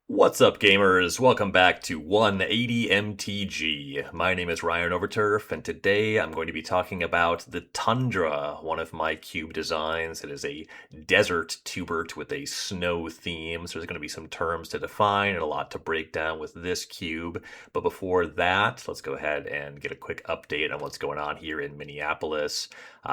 What's up, gamers? Welcome back to 180 MTG. My name is Ryan Overturf, and today I'm going to be talking about the Tundra, one of my cube designs. It is a desert Twobert with a snow theme, so there's going to be some terms to define and a lot to break down with this cube. But before that, let's go ahead and get a quick update on what's going on here in Minneapolis.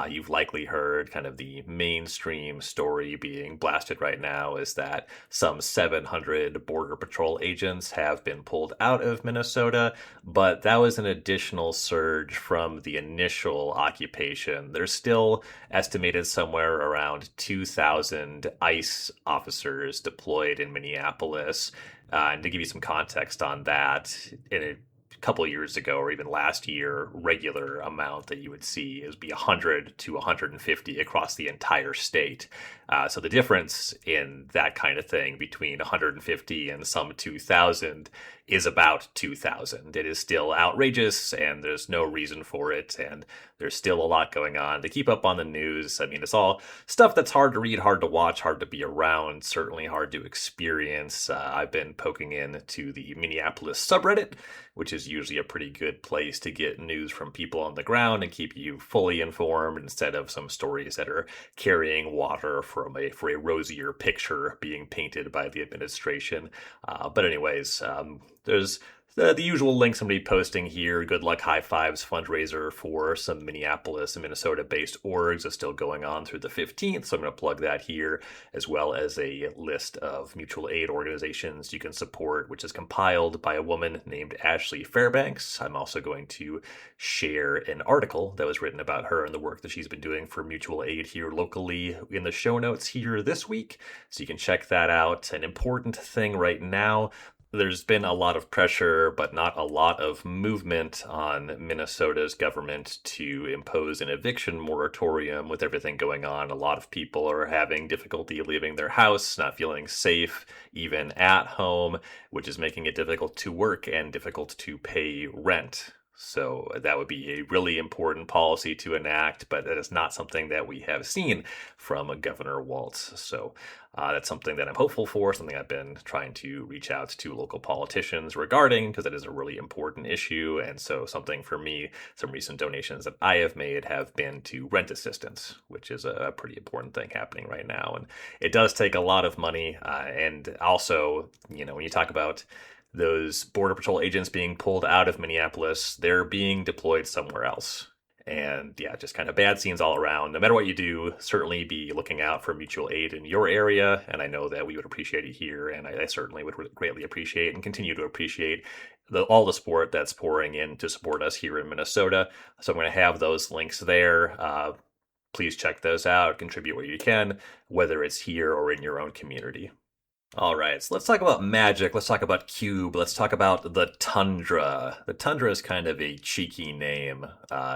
You've likely heard kind of the mainstream story being blasted right now is that some 700 Border Patrol agents have been pulled out of Minnesota, but that was an additional surge from the initial occupation. There's still estimated somewhere around 2,000 ICE officers deployed in Minneapolis. And to give you some context on that, in a couple of years ago or even last year, regular amount that you would see is be 100 to 150 across the entire state. So the difference in that kind of thing between 150 and some 2,000 is about 2,000. It is still outrageous, and there's no reason for it, and there's still a lot going on. To keep up on the news, I mean, it's all stuff that's hard to read, hard to watch, hard to be around, certainly hard to experience. I've been poking into the Minneapolis subreddit, which is usually a pretty good place to get news from people on the ground and keep you fully informed instead of some stories that are carrying water for a rosier picture being painted by the administration. But anyways, there's the usual links I'm going to be posting here. Good Luck High Fives fundraiser for some Minneapolis and Minnesota-based orgs is still going on through the 15th, so I'm going to plug that here, as well as a list of mutual aid organizations you can support, which is compiled by a woman named Ashley Fairbanks. I'm also going to share an article that was written about her and the work that she's been doing for mutual aid here locally in the show notes here this week, so you can check that out. An important thing right now, there's been a lot of pressure, but not a lot of movement on Minnesota's government to impose an eviction moratorium with everything going on. A lot of people are having difficulty leaving their house, not feeling safe, even at home, which is making it difficult to work and difficult to pay rent. So that would be a really important policy to enact, but that is not something that we have seen from Governor Walz. So that's something that I'm hopeful for, something I've been trying to reach out to local politicians regarding, because it is a really important issue. And so something for me, some recent donations that I have made have been to rent assistance, which is a pretty important thing happening right now. And it does take a lot of money. And also, when you talk about those Border Patrol agents being pulled out of Minneapolis, they're being deployed somewhere else. And yeah, just kind of bad scenes all around. No matter what you do, certainly be looking out for mutual aid in your area. And I know that we would appreciate it here, and I certainly would greatly appreciate and continue to appreciate all the support that's pouring in to support us here in Minnesota. So I'm going to have those links there. Please check those out, contribute where you can, whether it's here or in your own community. All right, so let's talk about Magic. Let's talk about Cube. Let's talk about the Tundra. The Tundra is kind of a cheeky name,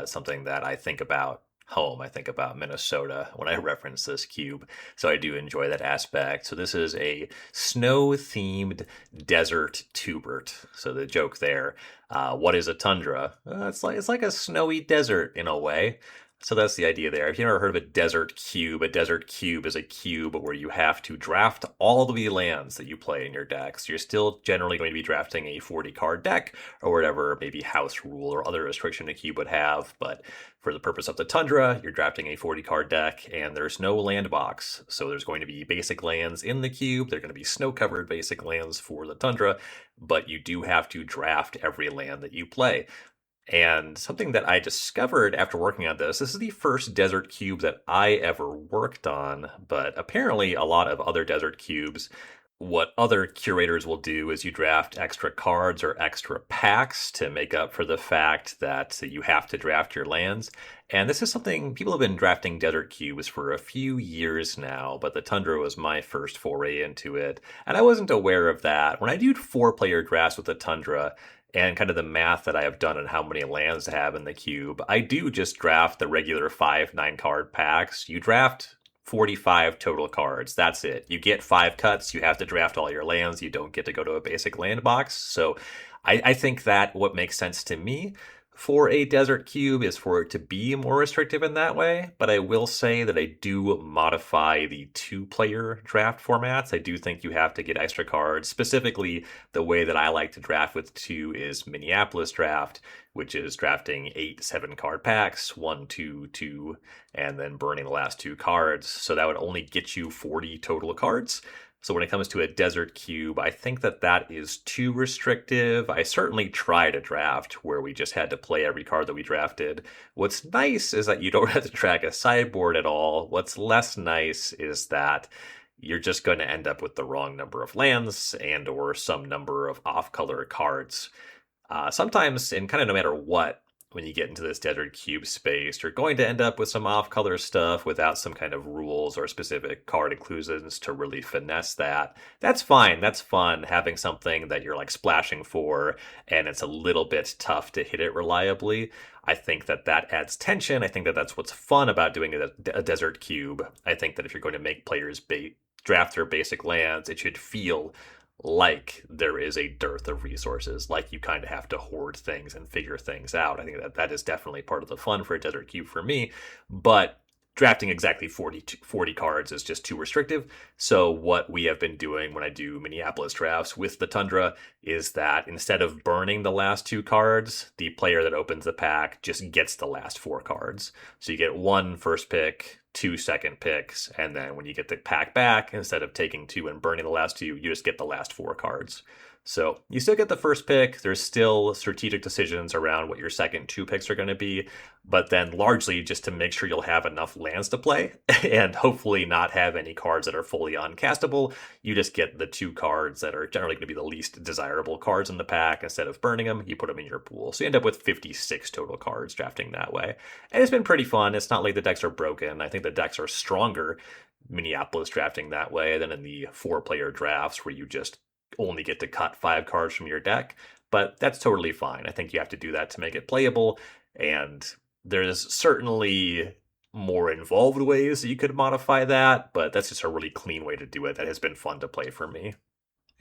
something that I think about home. I think about Minnesota when I reference this cube. So I do enjoy that aspect. So this is a snow-themed desert Twobert. So the joke there, what is a tundra? It's like a snowy desert in a way. So that's the idea there. If you've never heard of a desert cube is a cube where you have to draft all of the lands that you play in your deck. So you're still generally going to be drafting a 40-card deck or whatever, maybe house rule or other restriction a cube would have. But for the purpose of the Tundra, you're drafting a 40-card deck, and there's no land box. So there's going to be basic lands in the cube. They're going to be snow-covered basic lands for the Tundra, but you do have to draft every land that you play. And something that I discovered after working on this is the first desert cube that I ever worked on, but apparently a lot of other desert cubes, what other curators will do is you draft extra cards or extra packs to make up for the fact that you have to draft your lands. And this is something people have been drafting desert cubes for a few years now, but the Tundra was my first foray into it. And I wasn't aware of that. When I do 4-player drafts with the Tundra, and kind of the math that I have done on how many lands to have in the cube, I do just draft the regular 5 9-card packs. You draft 45 total cards. That's it. You get 5 cuts. You have to draft all your lands. You don't get to go to a basic land box. So I think that what makes sense to me for a desert cube is for it to be more restrictive in that way, but I will say that I do modify the two-player draft formats. I do think you have to get extra cards. Specifically, the way that I like to draft with two is Minneapolis draft, which is drafting 8 7-card packs, 1, 2, 2, and then burning the last 2 cards. So that would only get you 40 total cards. So when it comes to a desert cube, I think that that is too restrictive. I certainly tried a draft where we just had to play every card that we drafted. What's nice is that you don't have to track a sideboard at all. What's less nice is that you're just going to end up with the wrong number of lands and or some number of off-color cards. Sometimes, and kind of no matter what, when you get into this desert cube space, you're going to end up with some off-color stuff without some kind of rules or specific card inclusions to really finesse that. That's fine. That's fun, having something that you're like splashing for, and it's a little bit tough to hit it reliably. I think that that adds tension. I think that that's what's fun about doing a desert cube. I think that if you're going to make players draft their basic lands, it should feel like there is a dearth of resources, like you kind of have to hoard things and figure things out. I think that that is definitely part of the fun for a desert cube for me, but drafting exactly 40 cards is just too restrictive. So what we have been doing when I do Minneapolis drafts with the Tundra is that instead of burning the last 2 cards, the player that opens the pack just gets the last 4 cards. So you get 1 first pick, 2 second picks, and then when you get the pack back, instead of taking 2 and burning the last 2, you just get the last 4 cards. So you still get the first pick. There's still strategic decisions around what your second 2 picks are going to be, but then largely just to make sure you'll have enough lands to play and hopefully not have any cards that are fully uncastable. You just get the 2 cards that are generally going to be the least desirable cards in the pack. Instead of burning them, you put them in your pool. So you end up with 56 total cards drafting that way. And it's been pretty fun. It's not like the decks are broken. I think the decks are stronger Minneapolis drafting that way than in the 4-player drafts where you just only get to cut 5 cards from your deck, but that's totally fine. I think you have to do that to make it playable, and there's certainly more involved ways that you could modify that, but that's just a really clean way to do it that has been fun to play for me.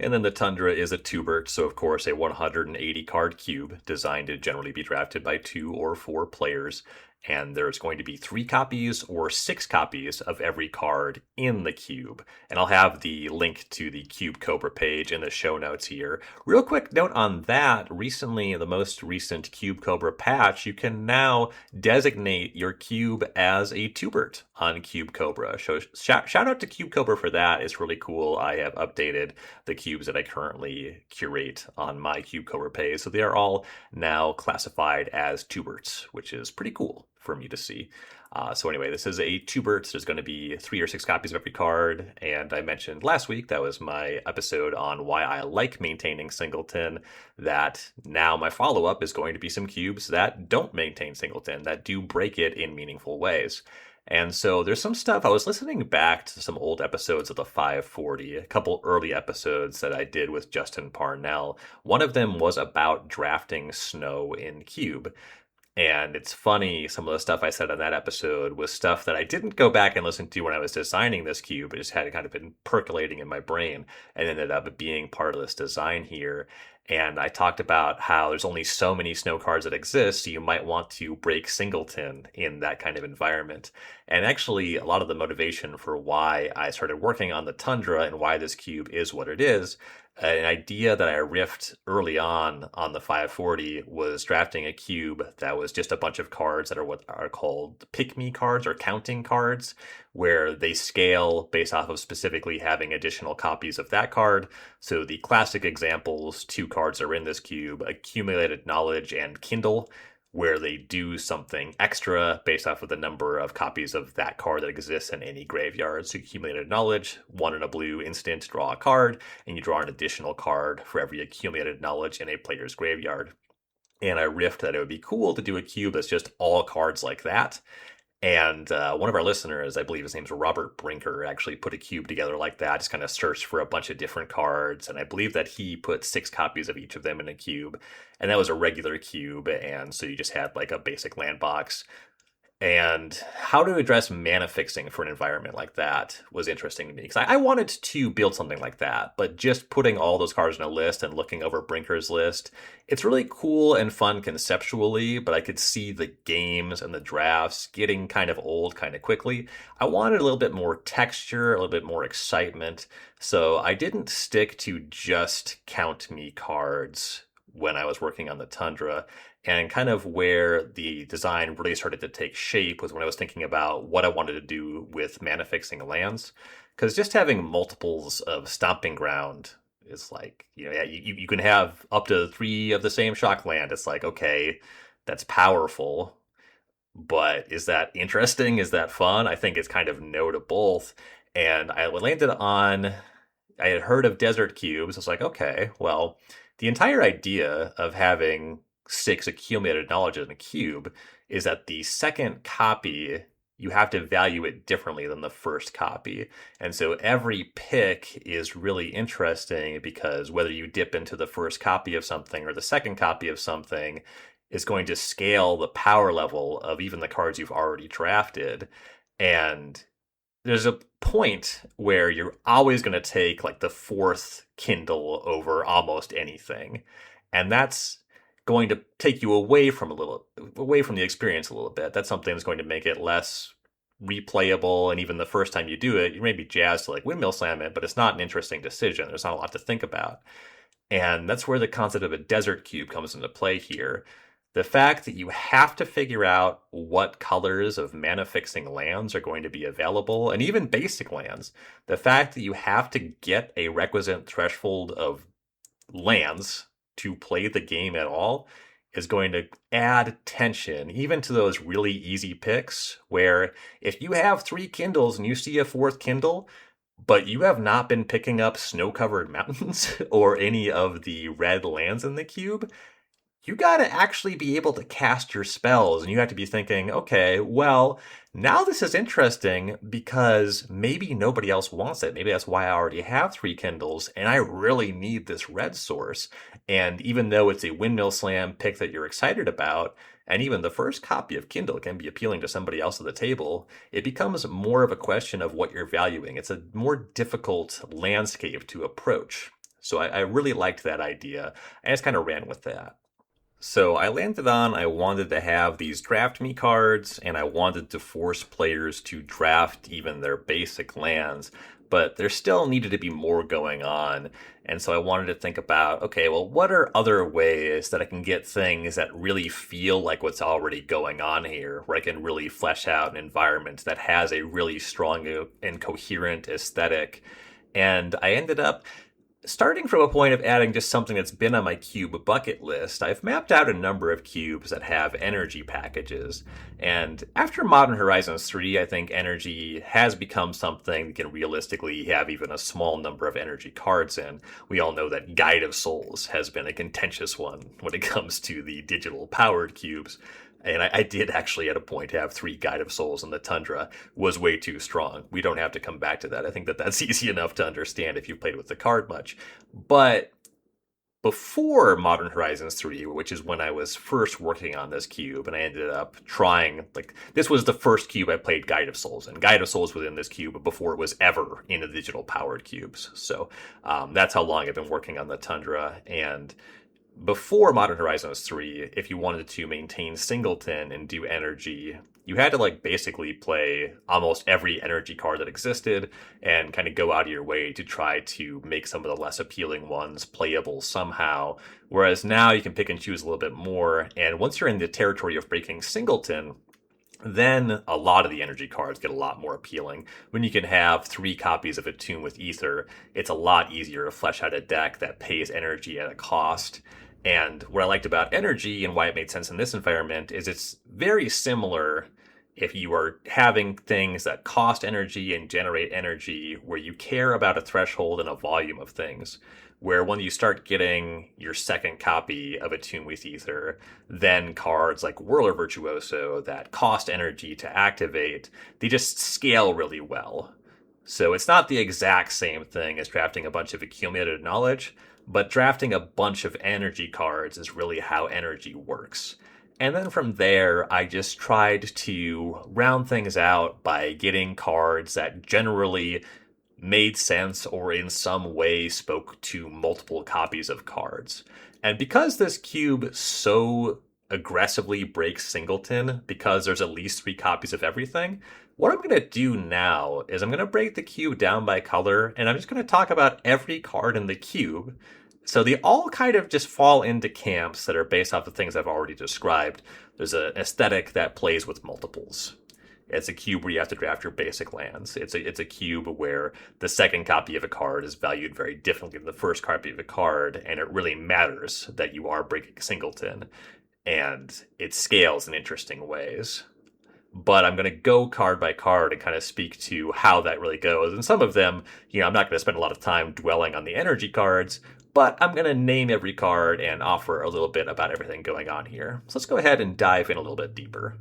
And then the Tundra is a Twobert, so of course a 180 card cube designed to generally be drafted by 2 or 4 players. And there's going to be 3 copies or 6 copies of every card in the cube. And I'll have the link to the Cube Cobra page in the show notes here. Real quick note on that, recently, the most recent Cube Cobra patch, you can now designate your cube as a Twobert on Cube Cobra. So shout out to Cube Cobra for that. It's really cool. I have updated the cubes that I currently curate on my Cube Cobra page. So they are all now classified as Twoberts, which is pretty cool for me to see. So anyway, this is a Twobert. There's going to be 3 or 6 copies of every card. And I mentioned last week, that was my episode on why I like maintaining singleton, that now my follow-up is going to be some cubes that don't maintain singleton, that do break it in meaningful ways. And so there's some stuff, I was listening back to some old episodes of the 540, a couple early episodes that I did with Justin Parnell. One of them was about drafting snow in Cube. And it's funny, some of the stuff I said on that episode was stuff that I didn't go back and listen to when I was designing this cube. It just had kind of been percolating in my brain and ended up being part of this design here. And I talked about how there's only so many snow cards that exist, so you might want to break singleton in that kind of environment. And actually, a lot of the motivation for why I started working on the Tundra and why this cube is what it is, an idea that I riffed early on the 540 was drafting a cube that was just a bunch of cards that are what are called pick-me cards or counting cards, where they scale based off of specifically having additional copies of that card. So the classic examples, 2 cards are in this cube, Accumulated Knowledge and Kindle, where they do something extra based off of the number of copies of that card that exists in any graveyard. So Accumulated Knowledge, 1 in a blue instant, draw a card, and you draw an additional card for every Accumulated Knowledge in a player's graveyard. And I riffed that it would be cool to do a cube that's just all cards like that. And one of our listeners, I believe his name's Robert Brinker, actually put a cube together like that, just kind of searched for a bunch of different cards. And I believe that he put 6 copies of each of them in a cube. And that was a regular cube. And so you just had like a basic land box. And how to address mana fixing for an environment like that was interesting to me because I wanted to build something like that, but just putting all those cards in a list and looking over Brinker's list, it's really cool and fun conceptually, but I could see the games and the drafts getting kind of old kind of quickly. I wanted a little bit more texture, a little bit more excitement, so I didn't stick to just count me cards when I was working on the Tundra. And kind of where the design really started to take shape was when I was thinking about what I wanted to do with mana fixing lands. Because just having multiples of Stomping Ground is like, yeah, you can have up to three of the same shock land. It's like, okay, that's powerful, but is that interesting? Is that fun? I think it's kind of no to both. And I landed on, I had heard of Desert Cubes. I was like, okay, well, the entire idea of having six accumulated knowledge in a cube is that the second copy, you have to value it differently than the first copy. And so every pick is really interesting because whether you dip into the first copy of something or the second copy of something is going to scale the power level of even the cards you've already drafted. And there's a point where you're always going to take like the fourth Kindle over almost anything. And that's going to take you away from the experience a little bit. That's something that's going to make it less replayable. And even the first time you do it, you may be jazzed to like windmill slam it, but it's not an interesting decision. There's not a lot to think about. And that's where the concept of a desert cube comes into play here. The fact that you have to figure out what colors of mana fixing lands are going to be available, and even basic lands, the fact that you have to get a requisite threshold of lands to play the game at all is going to add tension even to those really easy picks where if you have three Kindles and you see a fourth Kindle, but you have not been picking up snow-covered mountains or any of the red lands in the cube, you got to actually be able to cast your spells. And you have to be thinking, okay, well, now this is interesting because maybe nobody else wants it. Maybe that's why I already have three Kindles and I really need this red source. And even though it's a windmill slam pick that you're excited about, and even the first copy of Kindle can be appealing to somebody else at the table, it becomes more of a question of what you're valuing. It's a more difficult landscape to approach. So I really liked that idea. I just kind of ran with that. So I landed on I wanted to have these draft me cards, and I wanted to force players to draft even their basic lands, but there still needed to be more going on. And so I wanted to think about, okay, well, what are other ways that I can get things that really feel like what's already going on here, where I can really flesh out an environment that has a really strong and coherent aesthetic. And I ended up starting from a point of adding just something that's been on my cube bucket list. I've mapped out a number of cubes that have energy packages. And after Modern Horizons 3, I think energy has become something that can realistically have even a small number of energy cards in. We all know that Guide of Souls has been a contentious one when it comes to the digital powered cubes. And I did actually at a point have three Guide of Souls in the Tundra, was way too strong. We don't have to come back to that. I think that that's easy enough to understand if you've played with the card much. But before Modern Horizons 3, which is when I was first working on this cube, and I ended up trying, like, this was the first cube I played Guide of Souls, and Guide of Souls was in this cube before it was ever in the digital powered cubes. So that's how long I've been working on the Tundra. And before Modern Horizons 3, if you wanted to maintain singleton and do energy, you had to like basically play almost every energy card that existed and kind of go out of your way to try to make some of the less appealing ones playable somehow. Whereas now you can pick and choose a little bit more. And once you're in the territory of breaking singleton, then a lot of the energy cards get a lot more appealing. When you can have three copies of Attune with Ether, it's a lot easier to flesh out a deck that pays energy at a cost. And what I liked about energy and why it made sense in this environment is it's very similar if you are having things that cost energy and generate energy where you care about a threshold and a volume of things. Where when you start getting your second copy of Attune with Ether, then cards like Whirler Virtuoso that cost energy to activate, they just scale really well. So it's not the exact same thing as drafting a bunch of accumulated knowledge, but drafting a bunch of energy cards is really how energy works. And then from there, I just tried to round things out by getting cards that generally made sense or in some way spoke to multiple copies of cards. And because this cube so aggressively breaks singleton, because there's at least three copies of everything, what I'm going to do now is I'm going to break the cube down by color, and I'm just going to talk about every card in the cube. So they all kind of just fall into camps that are based off the things I've already described. There's an aesthetic that plays with multiples. It's a cube where you have to draft your basic lands. It's a cube where the second copy of a card is valued very differently than the first copy of a card, and it really matters that you are breaking singleton, and it scales in interesting ways. But I'm going to go card by card and kind of speak to how that really goes. And some of them, I'm not going to spend a lot of time dwelling on the energy cards, but I'm going to name every card and offer a little bit about everything going on here. So let's go ahead and dive in a little bit deeper.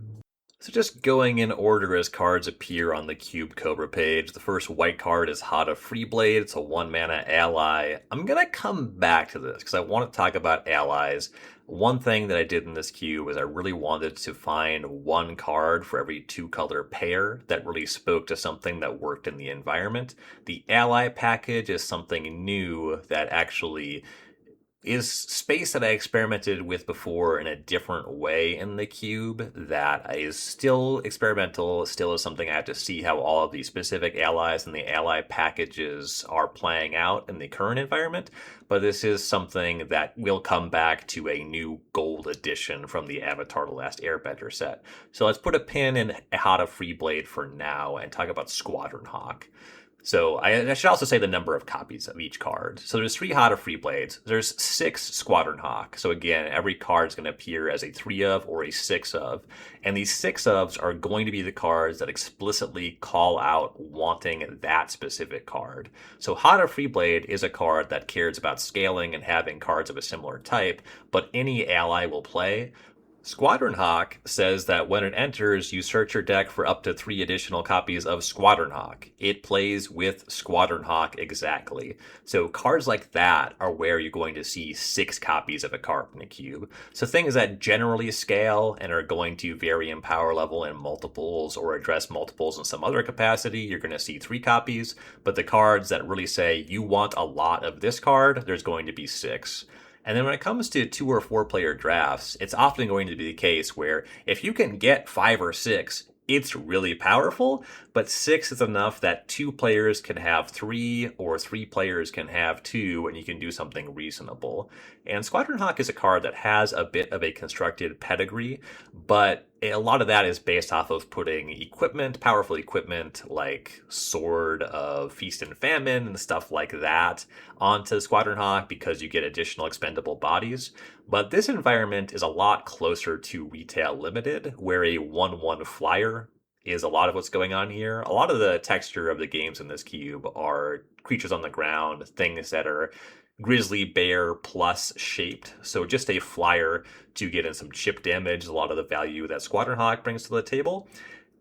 So just going in order as cards appear on the Cube Cobra page, the first white card is Hada Freeblade. It's a 1-mana ally. I'm going to come back to this because I want to talk about allies. One thing that I did in this cube is I really wanted to find one card for every two-color pair that really spoke to something that worked in the environment. The ally package is something new that actually is space that I experimented with before in a different way in the cube that is still experimental, still is something I have to see how all of these specific allies and the ally packages are playing out in the current environment, but this is something that will come back to a new gold edition from the Avatar The Last Airbender set. So let's put a pin in Hada Freeblade for now and talk about Squadron Hawk. So I should also say the number of copies of each card. So there's 3 Hada Freeblades. There's 6 Squadron Hawk. So again, every card is going to appear as a 3 of or a 6 of. And these 6 ofs are going to be the cards that explicitly call out wanting that specific card. So Hada Freeblade is a card that cares about scaling and having cards of a similar type, but any ally will play. Squadron Hawk says that when it enters, you search your deck for up to 3 additional copies of Squadron Hawk. It plays with Squadron Hawk exactly. So cards like that are where you're going to see 6 copies of a card in a cube. So things that generally scale and are going to vary in power level in multiples or address multiples in some other capacity, you're going to see 3 copies. But the cards that really say you want a lot of this card, there's going to be 6. And then when it comes to 2 or 4 player drafts, it's often going to be the case where if you can get 5 or 6, it's really powerful, but 6 is enough that 2 players can have 3 or 3 players can have 2, and you can do something reasonable. And Squadron Hawk is a card that has a bit of a constructed pedigree, but a lot of that is based off of putting equipment, powerful equipment like Sword of Feast and Famine and stuff like that onto Squadron Hawk because you get additional expendable bodies. But this environment is a lot closer to Retail Limited, where a 1/1 flyer is a lot of what's going on here. A lot of the texture of the games in this cube are creatures on the ground, things that are grizzly bear plus shaped. So just a flyer to get in some chip damage, a lot of the value that Squadron Hawk brings to the table.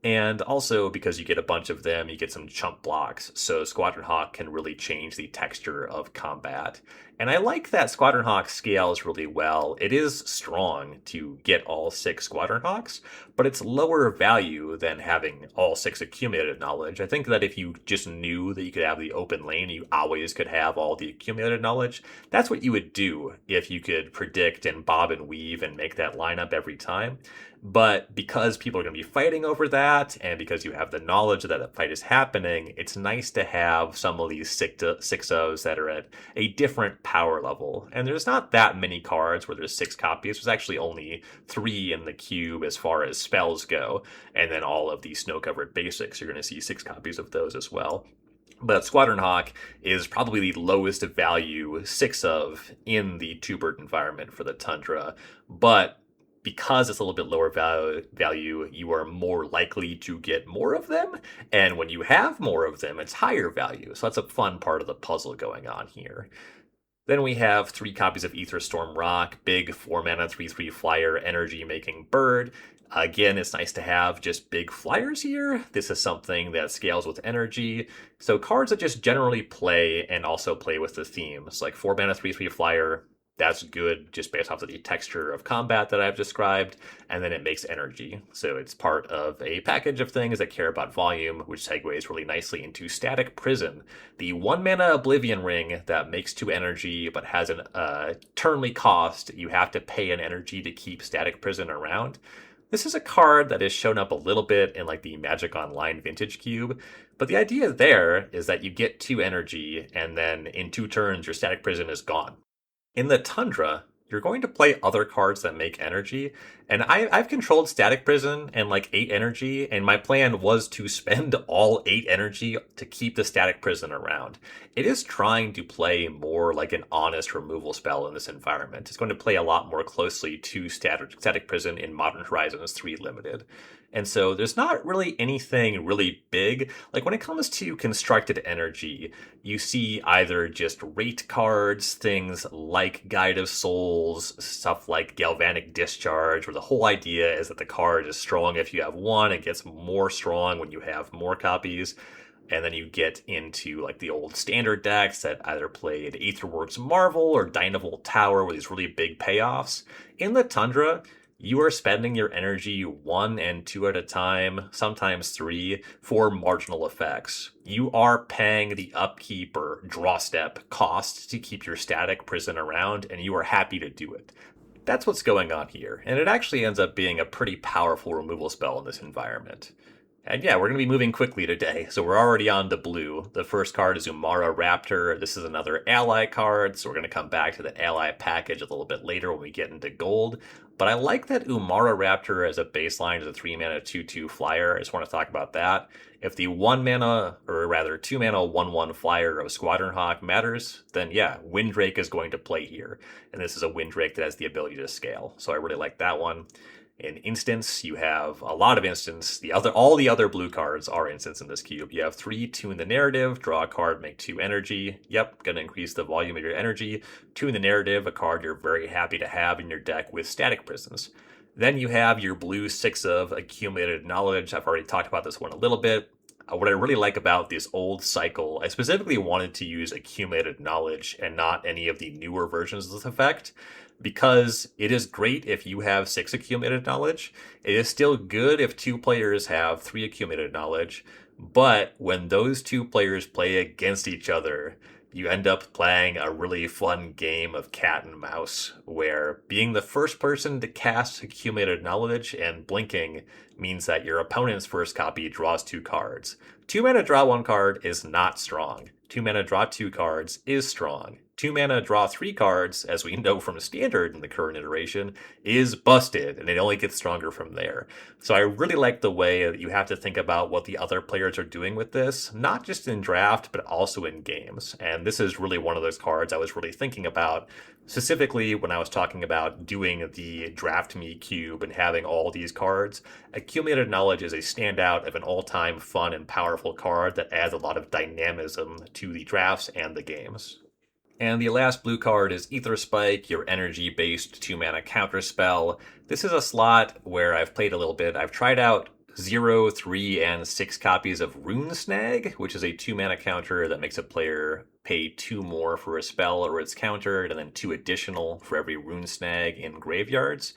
And also because you get a bunch of them, you get some chump blocks. So Squadron Hawk can really change the texture of combat. And I like that Squadron Hawk scales really well. It is strong to get all 6 Squadron Hawks, but it's lower value than having all 6 accumulated knowledge. I think that if you just knew that you could have the open lane, you always could have all the accumulated knowledge, that's what you would do if you could predict and bob and weave and make that lineup every time. But because people are going to be fighting over that, and because you have the knowledge that the fight is happening, it's nice to have some of these 6-0s that are at a different power level. And there's not that many cards where there's 6 copies. There's actually only 3 in the cube as far as spells go. And then all of the snow-covered basics, you're going to see 6 copies of those as well. But Squadron Hawk is probably the lowest value 6 of in the Twobert environment for the Tundra. But because it's a little bit lower value, you are more likely to get more of them. And when you have more of them, it's higher value. So that's a fun part of the puzzle going on here. Then we have 3 copies of Aetherstorm Rock, big 4-mana 3/3 flyer, energy-making bird. Again, it's nice to have just big flyers here. This is something that scales with energy. So cards that just generally play and also play with the themes, like 4-mana 3/3 flyer, That's good just based off of the texture of combat that I've described, and then it makes energy. So it's part of a package of things that care about volume, which segues really nicely into Static Prison, the 1 mana Oblivion Ring that makes 2 energy but has an turnly cost. You have to pay an energy to keep Static Prison around. This is a card that has shown up a little bit in like the Magic Online Vintage Cube, but the idea there is that you get 2 energy, and then in 2 turns your Static Prison is gone. In the Tundra, you're going to play other cards that make energy, and I've controlled Static Prison and like 8 energy, and my plan was to spend all 8 energy to keep the Static Prison around. It is trying to play more like an honest removal spell in this environment. It's going to play a lot more closely to Static Prison in Modern Horizons 3 Limited. And so there's not really anything really big. Like when it comes to constructed energy, you see either just rate cards, things like Guide of Souls, stuff like Galvanic Discharge, where the whole idea is that the card is strong if you have one, it gets more strong when you have more copies. And then you get into like the old standard decks that either played Aetherworks Marvel or Dynavolt Tower with these really big payoffs. In the Tundra, you are spending your energy 1 and 2 at a time, sometimes 3, for marginal effects. You are paying the upkeep or draw step cost to keep your Static Prison around, and you are happy to do it. That's what's going on here, and it actually ends up being a pretty powerful removal spell in this environment. And yeah, we're going to be moving quickly today, so we're already on to blue. The first card is Umara Raptor. This is another ally card, so we're going to come back to the ally package a little bit later when we get into gold. But I like that Umara Raptor as a baseline as a 3-mana 2/2 flyer. I just want to talk about that. If the 1-mana, or rather 2-mana 1/1 flyer of Squadron Hawk matters, then yeah, Windrake is going to play here. And this is a Windrake that has the ability to scale, so I really like that one. In instance, you have a lot of instance. All the other blue cards are instance in this cube. You have 3 Tune the Narrative, draw a card, make 2 energy. Yep, gonna increase the volume of your energy. Tune the Narrative, a card you're very happy to have in your deck with Static Prisons. Then you have your blue 6 of Accumulated Knowledge. I've already talked about this one a little bit. What I really like about this old cycle, I specifically wanted to use Accumulated Knowledge and not any of the newer versions of this effect, because it is great if you have 6 Accumulated Knowledge. It is still good if 2 players have 3 Accumulated Knowledge, but when those 2 players play against each other, you end up playing a really fun game of cat and mouse, where being the first person to cast Accumulated Knowledge and blinking means that your opponent's first copy draws 2 cards. 2 mana draw 1 card is not strong. 2 mana draw 2 cards is strong. 2 mana draw 3 cards, as we know from standard in the current iteration, is busted, and it only gets stronger from there. So I really like the way that you have to think about what the other players are doing with this, not just in draft, but also in games. And this is really one of those cards I was really thinking about, specifically when I was talking about doing the Draft Me cube and having all these cards. Accumulated Knowledge is a standout of an all-time fun and powerful card that adds a lot of dynamism to the drafts and the games. And the last blue card is Ether Spike, your energy-based 2-mana counterspell. This is a slot where I've played a little bit. I've tried out 0, 3, and 6 copies of Rune Snag, which is a 2-mana counter that makes a player pay 2 more for a spell or its countered, and then 2 additional for every Rune Snag in graveyards.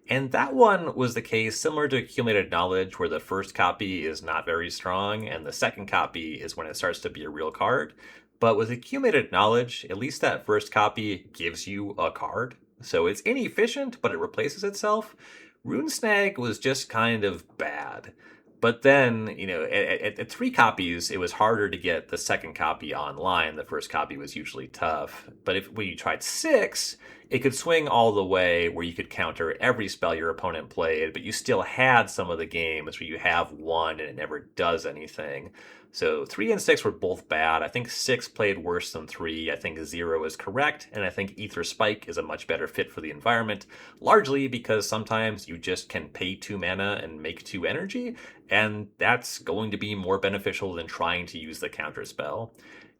And that one was the case similar to Accumulated Knowledge, where the first copy is not very strong, and the second copy is when it starts to be a real card. But with Accumulated Knowledge, at least that first copy gives you a card. So it's inefficient, but it replaces itself. Rune Snag was just kind of bad. But then, at 3 copies, it was harder to get the second copy online. The first copy was usually tough. But when you tried 6, it could swing all the way where you could counter every spell your opponent played, but you still had some of the games where you have 1 and it never does anything. So 3 and 6 were both bad. I think 6 played worse than 3. I think 0 is correct, and I think Ether Spike is a much better fit for the environment, largely because sometimes you just can pay 2 mana and make 2 energy, and that's going to be more beneficial than trying to use the counter spell.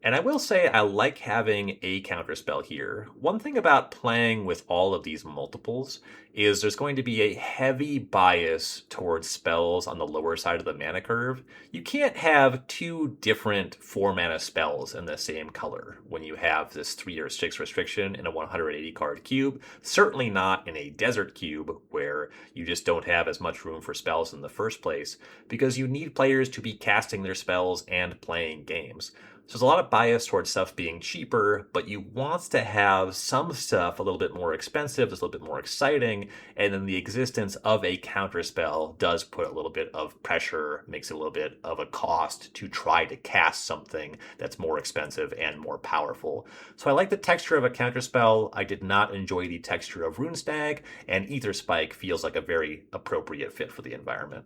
And I will say I like having a counterspell here. One thing about playing with all of these multiples is there's going to be a heavy bias towards spells on the lower side of the mana curve. You can't have two different 4 mana spells in the same color when you have this 3 or 6 restriction in a 180 card cube. Certainly not in a desert cube where you just don't have as much room for spells in the first place, because you need players to be casting their spells and playing games. So there's a lot of bias towards stuff being cheaper, but you want to have some stuff a little bit more expensive, that's a little bit more exciting, and then the existence of a counterspell does put a little bit of pressure, makes it a little bit of a cost to try to cast something that's more expensive and more powerful. So I like the texture of a counterspell. I did not enjoy the texture of Runestag, and Ether Spike feels like a very appropriate fit for the environment.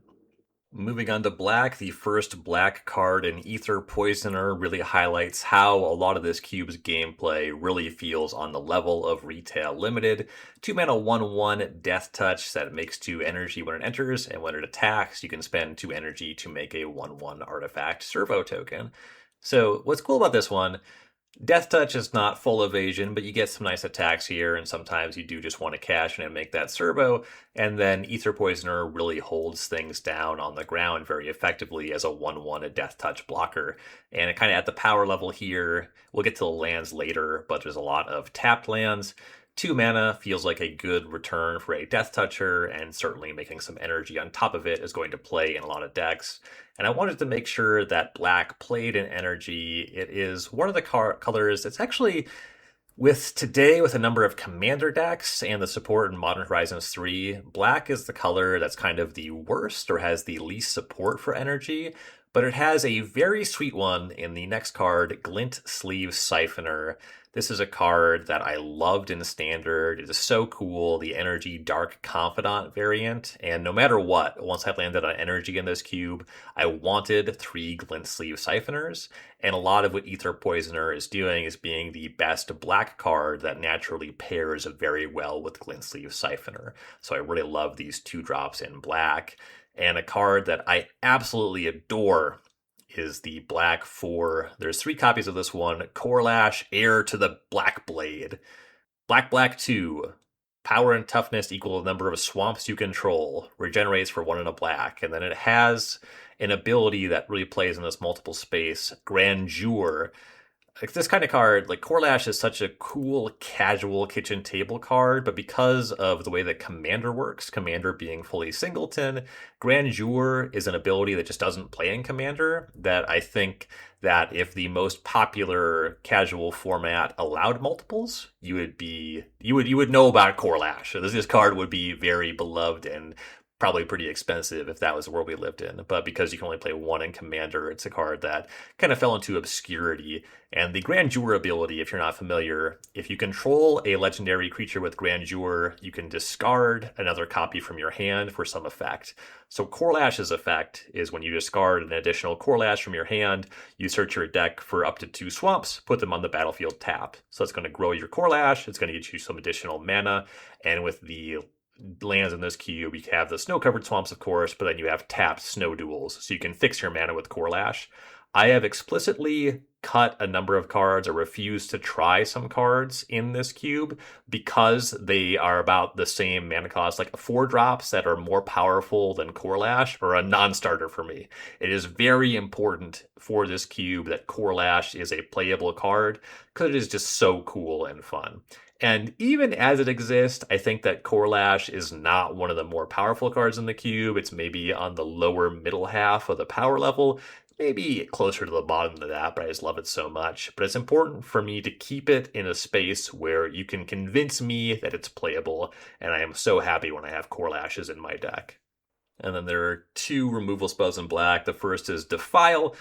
Moving on to black, the first black card in Ether Poisoner really highlights how a lot of this cube's gameplay really feels on the level of Retail Limited. 2 mana 1/1 Death Touch that makes 2 energy when it enters, and when it attacks, you can spend 2 energy to make a 1/1 artifact servo token. So what's cool about this one, Death Touch is not full evasion, but you get some nice attacks here, and sometimes you do just want to cash in and make that servo, and then Ether Poisoner really holds things down on the ground very effectively as a 1/1 a Death Touch blocker. And it kind of at the power level here, we'll get to the lands later, but there's a lot of tapped lands. 2 mana feels like a good return for a Death Toucher, and certainly making some energy on top of it is going to play in a lot of decks. And I wanted to make sure that black played in energy. It is one of the colors that's actually, with today, with a number of commander decks and the support in Modern Horizons 3, black is the color that's kind of the worst or has the least support for energy. But it has a very sweet one in the next card, Glint Sleeve Siphoner. This is a card that I loved in Standard. It is so cool, the Energy Dark Confidant variant. And no matter what, once I landed on Energy in this cube, I wanted 3 Glint Sleeve Siphoners. And a lot of what Ether Poisoner is doing is being the best black card that naturally pairs very well with Glint Sleeve Siphoner. So I really love these 2 drops in black. And a card that I absolutely adore is the black 4. There's 3 copies of this one. Corlash, Heir to the Black Blade. Black 2. Power and toughness equal the number of swamps you control. Regenerates for 1 and a black. And then it has an ability that really plays in this multiple space. Grandeur. Like this kind of card, like Corlash is such a cool, casual kitchen table card, but because of the way that Commander works, Commander being fully singleton, Grandeur is an ability that just doesn't play in Commander, that I think that if the most popular casual format allowed multiples, you would know about Corlash. So this card would be very beloved and probably pretty expensive if that was the world we lived in. But because you can only play 1 in Commander, it's a card that kind of fell into obscurity. And the Grandeur ability, if you're not familiar, if you control a legendary creature with Grandeur, you can discard another copy from your hand for some effect. So Corlash's effect is when you discard an additional Corlash from your hand, you search your deck for up to 2 swamps, put them on the battlefield tap. So it's going to grow your Corlash, it's going to get you some additional mana, and with the lands in this cube, you have the snow-covered swamps, of course, but then you have tapped snow duels, so you can fix your mana with Corlash. I have explicitly cut a number of cards or refused to try some cards in this cube because they are about the same mana cost, like 4 drops that are more powerful than Corlash, or a non-starter for me. It is very important for this cube that Corlash is a playable card because it is just so cool and fun. And even as it exists, I think that Corlash is not one of the more powerful cards in the cube. It's maybe on the lower middle half of the power level, maybe closer to the bottom of that, but I just love it so much. But it's important for me to keep it in a space where you can convince me that it's playable, and I am so happy when I have Corlashes in my deck. And then there are 2 removal spells in black. The first is Defile.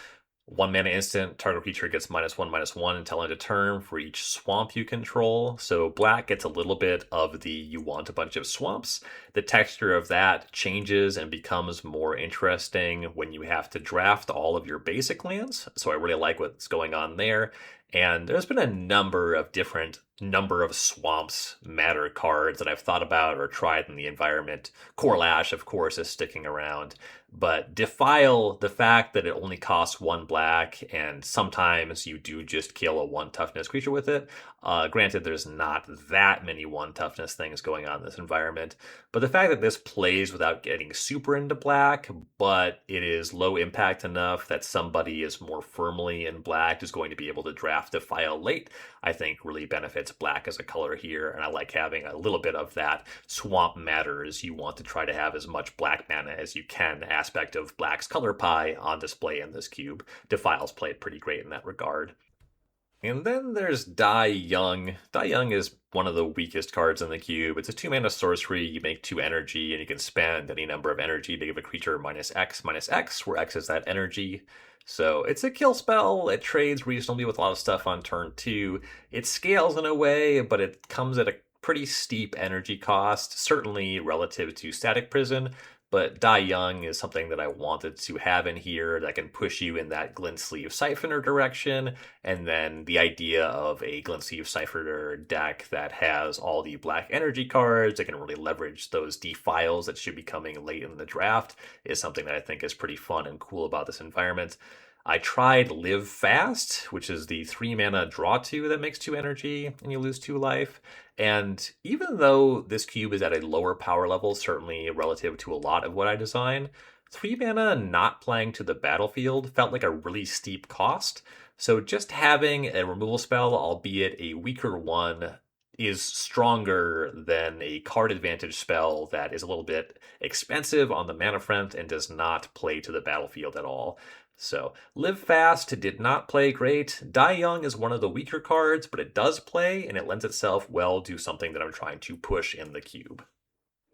1 mana instant, target creature gets -1/-1 until end of turn for each swamp you control. So black gets a little bit of the you want a bunch of swamps. The texture of that changes and becomes more interesting when you have to draft all of your basic lands. So I really like what's going on there. And there's been a number of different number of swamps matter cards that I've thought about or tried in the environment. Core Lash, of course, is sticking around. But Defile, the fact that it only costs one black, and sometimes you do just kill a one toughness creature with it. Granted, there's not that many one toughness things going on in this environment, but the fact that this plays without getting super into black, but it is low impact enough that somebody is more firmly in black is going to be able to draft Defile late, I think really benefits black as a color here. And I like having a little bit of that swamp matters. You want to try to have as much black mana as you can aspect of black's color pie on display in this cube. Defile's played pretty great in that regard. And then there's Die Young. Die Young is one of the weakest cards in the cube. It's a 2-mana sorcery. You make 2 energy, and you can spend any number of energy to give a creature -X, where X is that energy. So it's a kill spell. It trades reasonably with a lot of stuff on turn 2. It scales in a way, but it comes at a pretty steep energy cost, certainly relative to Static Prison. But Die Young is something that I wanted to have in here that can push you in that Glint Sleeve Siphoner direction, and then the idea of a Glint Sleeve Siphoner deck that has all the black energy cards that can really leverage those defiles that should be coming late in the draft is something that I think is pretty fun and cool about this environment. I tried Live Fast, which is the 3-mana draw 2 that makes 2 energy and you lose 2 life. And even though this cube is at a lower power level, certainly relative to a lot of what I design, 3-mana not playing to the battlefield felt like a really steep cost. So just having a removal spell, albeit a weaker one, is stronger than a card advantage spell that is a little bit expensive on the mana front and does not play to the battlefield at all. So, Live Fast did not play great. Die Young is one of the weaker cards, but it does play, and it lends itself well to something that I'm trying to push in the cube.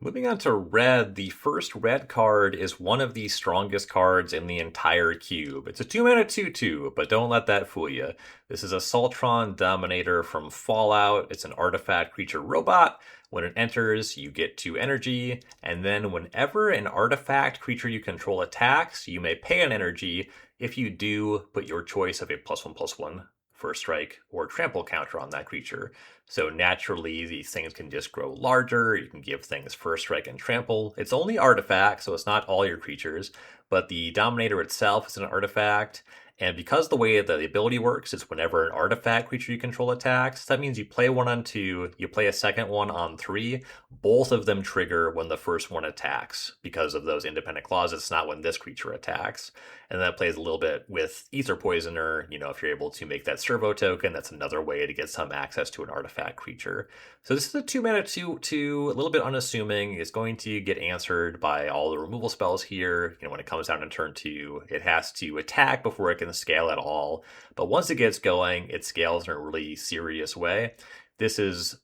Moving on to red, the first red card is one of the strongest cards in the entire cube. It's a 2-mana 2/2, but don't let that fool you. This is a Sultron Dominator from Fallout. It's an artifact creature robot. When it enters, you get 2 energy, and then whenever an artifact creature you control attacks, you may pay an energy. If you do, put your choice of a +1/+1 first strike or trample counter on that creature. So naturally, these things can just grow larger. You can give things first strike and trample. It's only artifacts, so it's not all your creatures, but the Dominator itself is an artifact. And because the way that the ability works is whenever an artifact creature you control attacks, that means you play one on 2, you play a second one on 3. Both of them trigger when the first one attacks because of those independent clauses. It's not when this creature attacks. And that plays a little bit with Ether Poisoner. If you're able to make that servo token, that's another way to get some access to an artifact creature. So this is a 2-mana 2/2, a little bit unassuming. It's going to get answered by all the removal spells here. When it comes down to turn 2, it has to attack before it can scale at all. But once it gets going, it scales in a really serious way. This is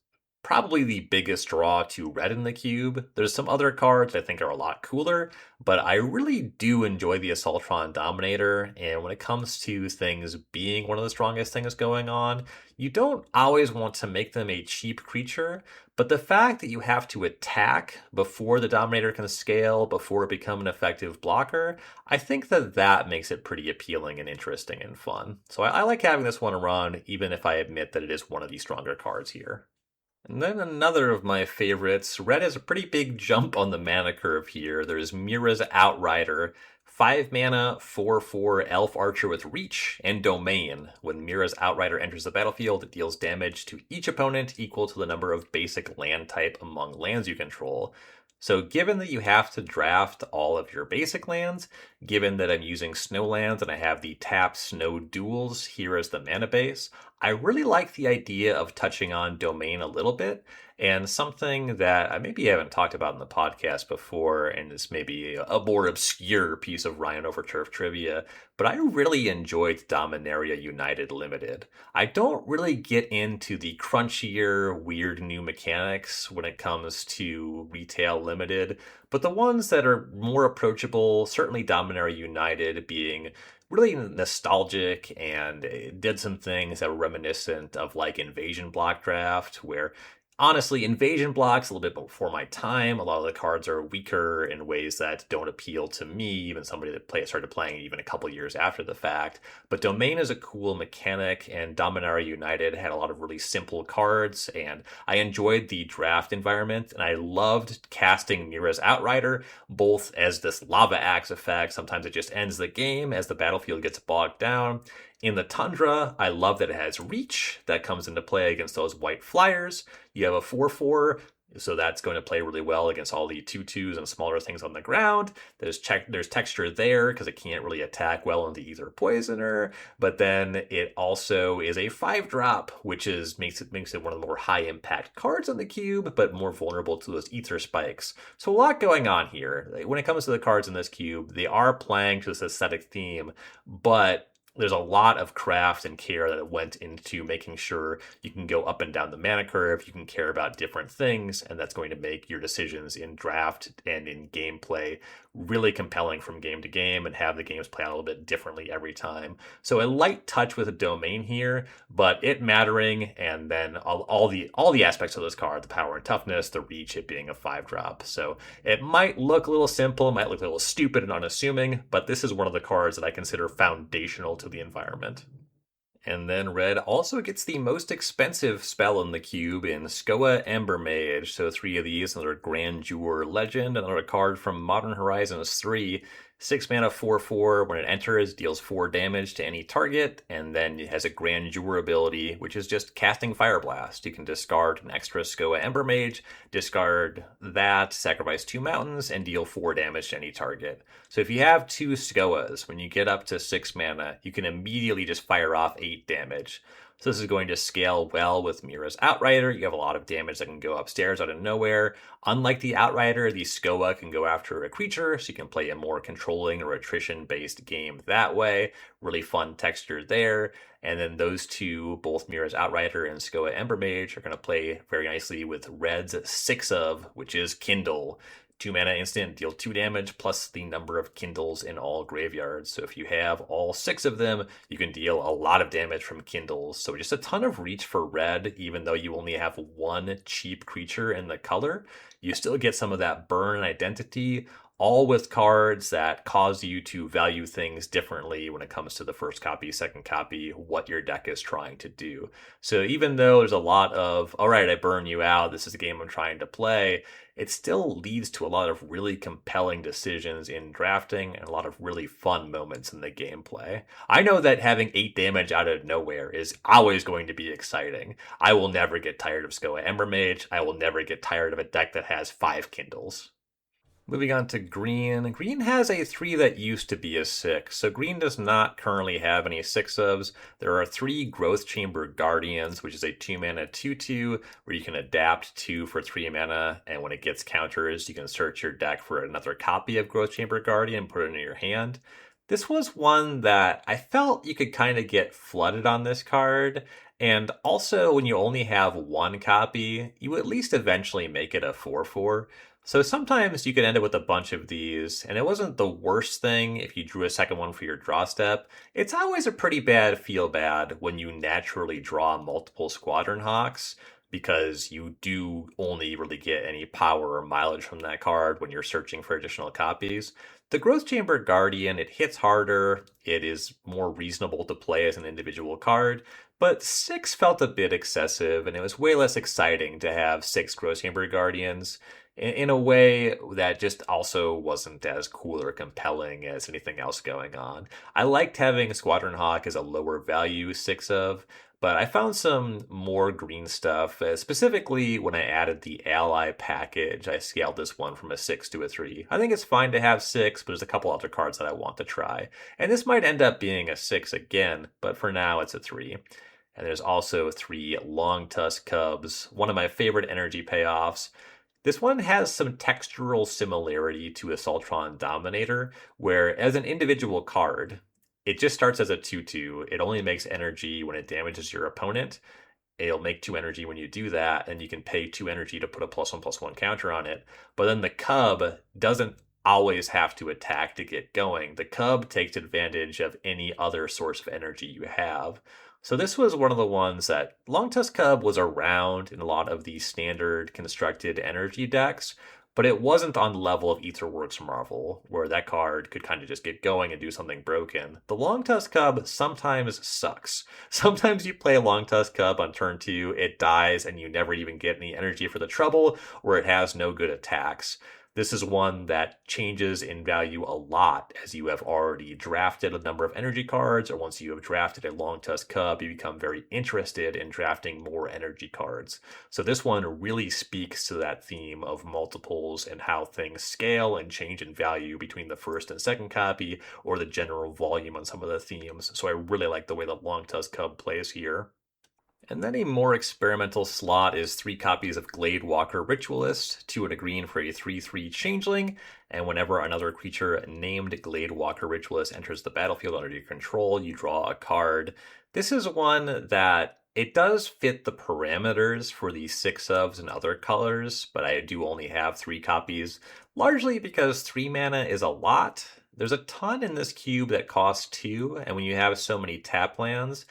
probably the biggest draw to red in the cube. There's some other cards I think are a lot cooler, but I really do enjoy the Assaultron Dominator, and when it comes to things being one of the strongest things going on, you don't always want to make them a cheap creature, but the fact that you have to attack before the Dominator can scale, before it become an effective blocker, I think that makes it pretty appealing and interesting and fun. So I like having this one around, even if I admit that it is one of the stronger cards here. And then another of my favorites, red has a pretty big jump on the mana curve here. There's Mira's Outrider, 5-mana, 4/4 Elf Archer with Reach and Domain. When Mira's Outrider enters the battlefield, it deals damage to each opponent equal to the number of basic land type among lands you control. So given that you have to draft all of your basic lands, given that I'm using snow lands and I have the tap snow duals here as the mana base, I really like the idea of touching on Domain a little bit, and something that I maybe haven't talked about in the podcast before, and is maybe a more obscure piece of Ryan Overturf trivia, but I really enjoyed Dominaria United Limited. I don't really get into the crunchier, weird new mechanics when it comes to retail limited, but the ones that are more approachable, certainly Dominaria United being really nostalgic and did some things that were reminiscent of like Invasion Block Draft, where honestly, invasion blocks a little bit before my time. A lot of the cards are weaker in ways that don't appeal to me, even somebody that started playing even a couple years after the fact. But Domain is a cool mechanic, and Dominaria United had a lot of really simple cards, and I enjoyed the draft environment, and I loved casting Mira's Outrider, both as this lava axe effect. Sometimes it just ends the game as the battlefield gets bogged down. In the Tundra, I love that it has reach that comes into play against those white flyers. You have a 4/4, so that's going to play really well against all the 2/2s and smaller things on the ground. There's texture there because it can't really attack well into either Poisoner, but then it also is a 5-drop, which makes it one of the more high impact cards on the cube, but more vulnerable to those ether spikes. So a lot going on here. When it comes to the cards in this cube, they are playing to this aesthetic theme, but there's a lot of craft and care that went into making sure you can go up and down the mana curve, you can care about different things, and that's going to make your decisions in draft and in gameplay really compelling from game to game and have the games play out a little bit differently every time. So a light touch with a Domain here, but it mattering, and then all the aspects of this card, the power and toughness, the reach, it being a 5-drop. So it might look a little simple, might look a little stupid and unassuming, but this is one of the cards that I consider foundational to the environment. And then red also gets the most expensive spell in the cube in Skoa Ember Mage. So 3 of these, another Grandeur Legend, another card from Modern Horizons 3. 6 mana 4/4. When it enters, deals 4 damage to any target, and then it has a Grandeur ability, which is just casting Fire Blast. You can discard an extra Skoa Ember Mage, discard that, sacrifice 2 mountains, and deal 4 damage to any target. So if you have 2 Skoas, when you get up to 6 mana, you can immediately just fire off 8 damage. So this is going to scale well with Mira's Outrider. You have a lot of damage that can go upstairs out of nowhere. Unlike the Outrider, the Skoa can go after a creature, so you can play a more controlling or attrition-based game that way. Really fun texture there. And then those two, both Mira's Outrider and Skoa Ember Mage, are going to play very nicely with red's 6 of, which is Kindle. 2 mana instant, deal 2 damage, plus the number of Kindles in all graveyards. So if you have all 6 of them, you can deal a lot of damage from Kindles. So just a ton of reach for red, even though you only have 1 cheap creature in the color. You still get some of that burn identity, all with cards that cause you to value things differently when it comes to the first copy, second copy, what your deck is trying to do. So even though there's a lot of, all right, I burn you out, this is a game I'm trying to play, it still leads to a lot of really compelling decisions in drafting and a lot of really fun moments in the gameplay. I know that having 8 damage out of nowhere is always going to be exciting. I will never get tired of Skoa Ember Mage. I will never get tired of a deck that has 5 Kindles. Moving on to green. Green has a 3 that used to be a 6, so green does not currently have any 6-ofs. There are 3 Growth Chamber Guardians, which is a 2 mana 2/2, where you can adapt 2 for 3 mana, and when it gets counters, you can search your deck for another copy of Growth Chamber Guardian and put it in your hand. This was one that I felt you could kind of get flooded on this card, and also when you only have 1 copy, you at least eventually make it a 4/4. So sometimes you could end up with a bunch of these, and it wasn't the worst thing if you drew a second one for your draw step. It's always a pretty bad feel bad when you naturally draw multiple Squadron Hawks, because you do only really get any power or mileage from that card when you're searching for additional copies. The Growth Chamber Guardian, it hits harder, it is more reasonable to play as an individual card, but 6 felt a bit excessive, and it was way less exciting to have 6 Growth Chamber Guardians in a way that just also wasn't as cool or compelling as anything else going on. I liked having Squadron Hawk as a lower value 6 of, but I found some more green stuff, specifically when I added the Ally package. I scaled this one from a 6 to a 3. I think it's fine to have 6, but there's a couple other cards that I want to try. And this might end up being a 6 again, but for now it's a 3. And there's also 3 Long Tusk Cubs, one of my favorite energy payoffs. This one has some textural similarity to Assaultron Dominator, where as an individual card, it just starts as a 2/2. It only makes energy when it damages your opponent. It'll make 2 energy when you do that, and you can pay 2 energy to put a +1/+1 counter on it. But then the Cub doesn't always have to attack to get going. The Cub takes advantage of any other source of energy you have. So this was one of the ones that Longtusk Cub was around in a lot of the standard constructed energy decks, but it wasn't on the level of Aetherworks Marvel, where that card could kind of just get going and do something broken. The Longtusk Cub sometimes sucks. Sometimes you play Longtusk Cub on turn 2, it dies, and you never even get any energy for the trouble, or it has no good attacks. This is one that changes in value a lot as you have already drafted a number of energy cards, or once you have drafted a Longtusk Cub, you become very interested in drafting more energy cards. So this one really speaks to that theme of multiples and how things scale and change in value between the first and second copy, or the general volume on some of the themes. So I really like the way the Longtusk Cub plays here. And then a more experimental slot is 3 copies of Gladewalker Ritualist, 2 and a green for a 3/3 changeling, and whenever another creature named Gladewalker Ritualist enters the battlefield under your control, you draw a card. This is one that it does fit the parameters for the 6 ofs and other colors, but I do only have 3 copies, largely because 3 mana is a lot. There's a ton in this cube that costs 2, and when you have so many tap lands,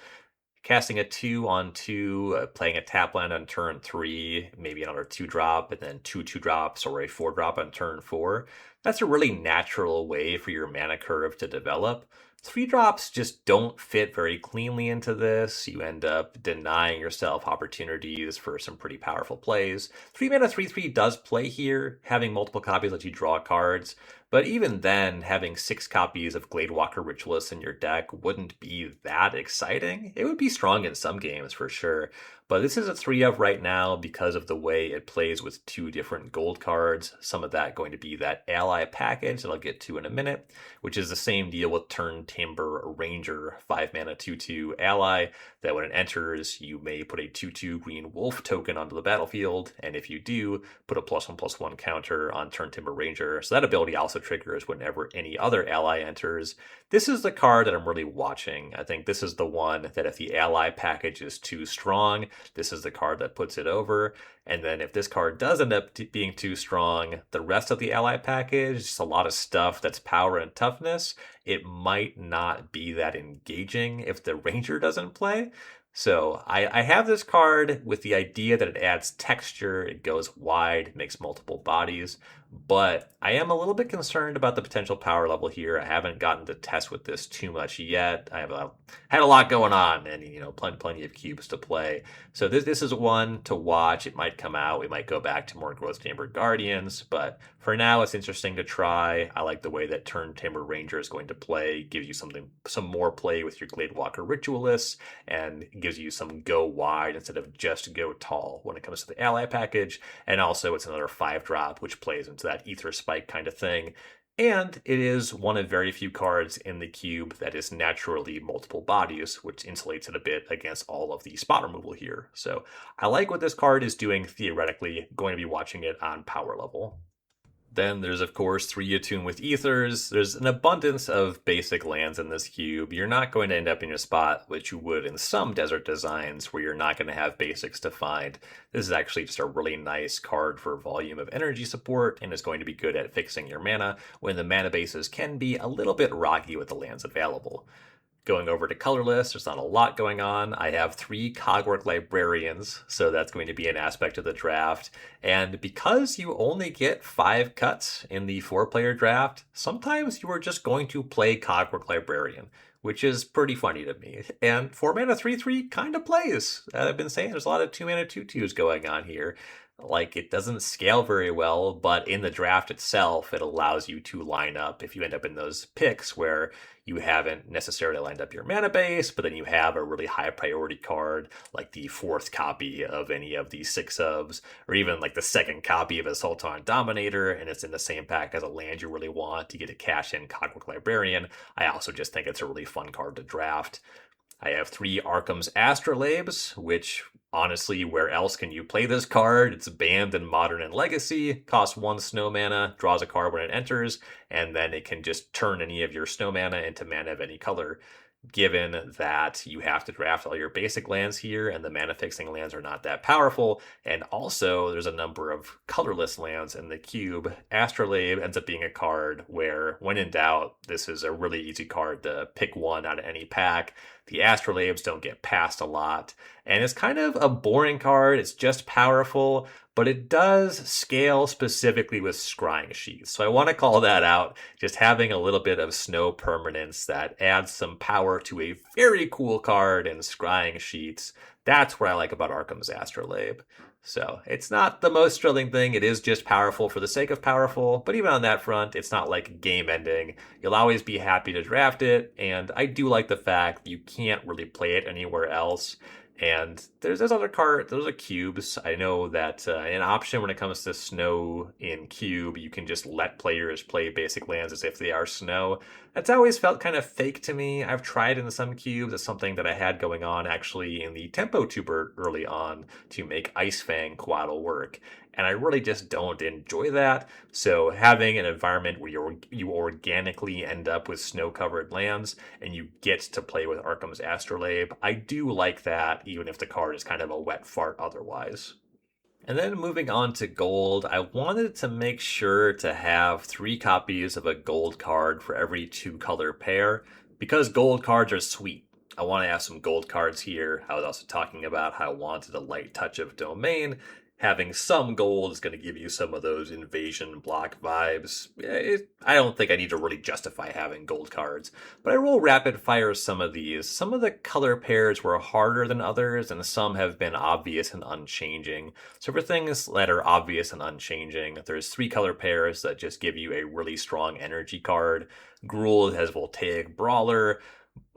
casting a 2 on 2, playing a tap land on turn 3, maybe another 2-drop, and then 2 2-drops or a 4-drop on turn 4. That's a really natural way for your mana curve to develop. 3-drops just don't fit very cleanly into this. You end up denying yourself opportunities for some pretty powerful plays. 3 mana 3/3 does play here, having multiple copies lets you draw cards. But even then, having 6 copies of Gladewalker Ritualist in your deck wouldn't be that exciting. It would be strong in some games for sure, but this is a 3 of right now because of the way it plays with 2 different gold cards. Some of that going to be that ally package that I'll get to in a minute, which is the same deal with Turn Timber Ranger, 5 mana 2/2 ally, that when it enters, you may put a 2/2 green wolf token onto the battlefield, and if you do, put a +1/+1 counter on Turn Timber Ranger. So that ability also triggers whenever any other ally enters. This is the card that I'm really watching. I think this is the one that if the ally package is too strong, this is the card that puts it over. And then if this card does end up being too strong, the rest of the ally package, just a lot of stuff that's power and toughness, it might not be that engaging if the ranger doesn't play. So I have this card with the idea that it adds texture, it goes wide, makes multiple bodies, but I am a little bit concerned about the potential power level here. I haven't gotten to test with this too much yet. I have had a lot going on, and plenty of cubes to play. So this is one to watch. It might come out. We might go back to more Growth Chamber Guardians, but for now it's interesting to try. I like the way that Turn Timber Ranger is going to play. Gives you some more play with your Gladewalker Ritualists, and gives you some go wide instead of just go tall when it comes to the ally package. And also it's another 5-drop, which plays into that Ether Spike kind of thing. And it is one of very few cards in the cube that is naturally multiple bodies, which insulates it a bit against all of the spot removal here. So I like what this card is doing theoretically, going to be watching it on power level. Then there's, of course, 3 Attune with Ethers. There's an abundance of basic lands in this cube. You're not going to end up in a spot which you would in some desert designs where you're not going to have basics to find. This is actually just a really nice card for volume of energy support and is going to be good at fixing your mana when the mana bases can be a little bit rocky with the lands available. Going over to colorless, there's not a lot going on. I have 3 Cogwork Librarians, so that's going to be an aspect of the draft. And because you only get 5 cuts in the 4-player draft, sometimes you are just going to play Cogwork Librarian, which is pretty funny to me. And 4 mana 3/3 kind of plays. I've been saying there's a lot of 2 mana 2/2s going on here. Like, it doesn't scale very well, but in the draft itself, it allows you to line up if you end up in those picks where you haven't necessarily lined up your mana base, but then you have a really high priority card, like the 4th copy of any of the 6 ofs, or even like the 2nd copy of a Sultan Dominator, and it's in the same pack as a land you really want to get a cash in Cogwork Librarian. I also just think it's a really fun card to draft. I have 3 Arkham's Astrolabes, which, honestly, where else can you play this card? It's banned in Modern and Legacy, costs 1 snow mana, draws a card when it enters, and then it can just turn any of your snow mana into mana of any color. Given that you have to draft all your basic lands here, and the mana fixing lands are not that powerful, and also there's a number of colorless lands in the cube, Astrolabe ends up being a card where, when in doubt, this is a really easy card to pick one out of any pack. The Astrolabes don't get passed a lot. And it's kind of a boring card. It's just powerful, but it does scale specifically with Scrying Sheath. So I want to call that out. Just having a little bit of snow permanence that adds some power to a very cool card in Scrying Sheets. That's what I like about Arkham's Astrolabe. So it's not the most thrilling thing. It is just powerful for the sake of powerful. But even on that front, it's not like game ending. You'll always be happy to draft it. And I do like the fact you can't really play it anywhere else. And there's other cards, those are cubes. I know that an option when it comes to snow in cube, you can just let players play basic lands as if they are snow. That's always felt kind of fake to me. I've tried in some cubes. It's something that I had going on actually in the Tempo Tuber early on to make Ice Fang Quaddle work. And I really just don't enjoy that. So having an environment where you organically end up with snow-covered lands and you get to play with Arkham's Astrolabe, I do like that, even if the card is kind of a wet fart otherwise. And then moving on to gold, I wanted to make sure to have 3 copies of a gold card for every 2-color pair, because gold cards are sweet. I want to have some gold cards here. I was also talking about how I wanted a light touch of domain. Having some gold is going to give you some of those invasion block vibes. I don't think I need to really justify having gold cards, but I will rapid fire some of these. Some of the color pairs were harder than others, and some have been obvious and unchanging. So for things that are obvious and unchanging, there's 3 color pairs that just give you a really strong energy card. Gruul has Voltaic Brawler.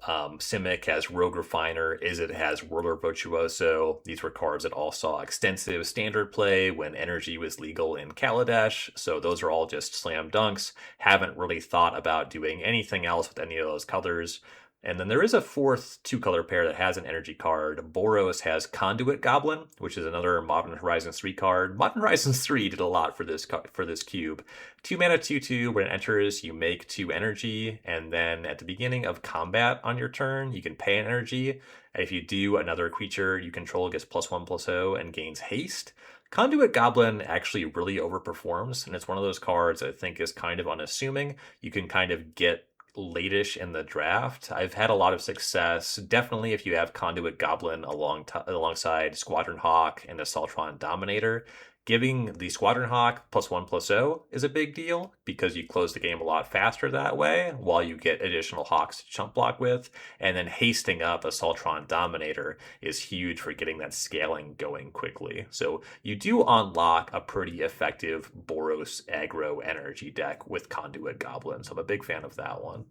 Simic has Rogue Refiner, Izzet has Whirler Virtuoso. These were cards that all saw extensive standard play when energy was legal in Kaladesh, so those are all just slam dunks. Haven't really thought about doing anything else with any of those colors. And then there is a 4th 2-color pair that has an energy card. Boros has Conduit Goblin, which is another Modern Horizons 3 card. Modern Horizons 3 did a lot for this cube. 2 mana 2/2. When it enters, you make 2 energy, and then at the beginning of combat on your turn, you can pay an energy. If you do, another creature you control gets +1/+0 and gains haste. Conduit Goblin actually really overperforms, and it's one of those cards I think is kind of unassuming. You can kind of get late-ish in the draft. I've had a lot of success, definitely if you have Conduit Goblin alongside Squadron Hawk and Assaultron Dominator. Giving the Squadron Hawk +1/+0 is a big deal because you close the game a lot faster that way while you get additional Hawks to chump block with. And then hasting up Assaultron Dominator is huge for getting that scaling going quickly. So you do unlock a pretty effective Boros aggro energy deck with Conduit Goblin. So I'm a big fan of that one.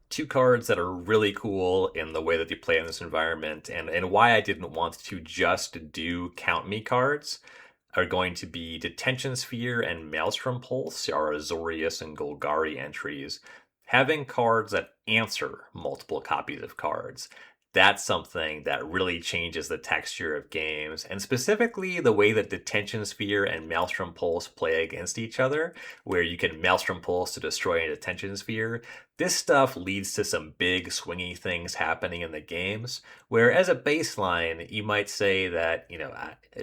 2 cards that are really cool in the way that they play in this environment and why I didn't want to just do count me cards are going to be Detention Sphere and Maelstrom Pulse, our Azorius and Golgari entries. Having cards that answer multiple copies of cards, that's something that really changes the texture of games, and specifically the way that Detention Sphere and Maelstrom Pulse play against each other, where you can Maelstrom Pulse to destroy a Detention Sphere. This stuff leads to some big swingy things happening in the games, where as a baseline, you might say that,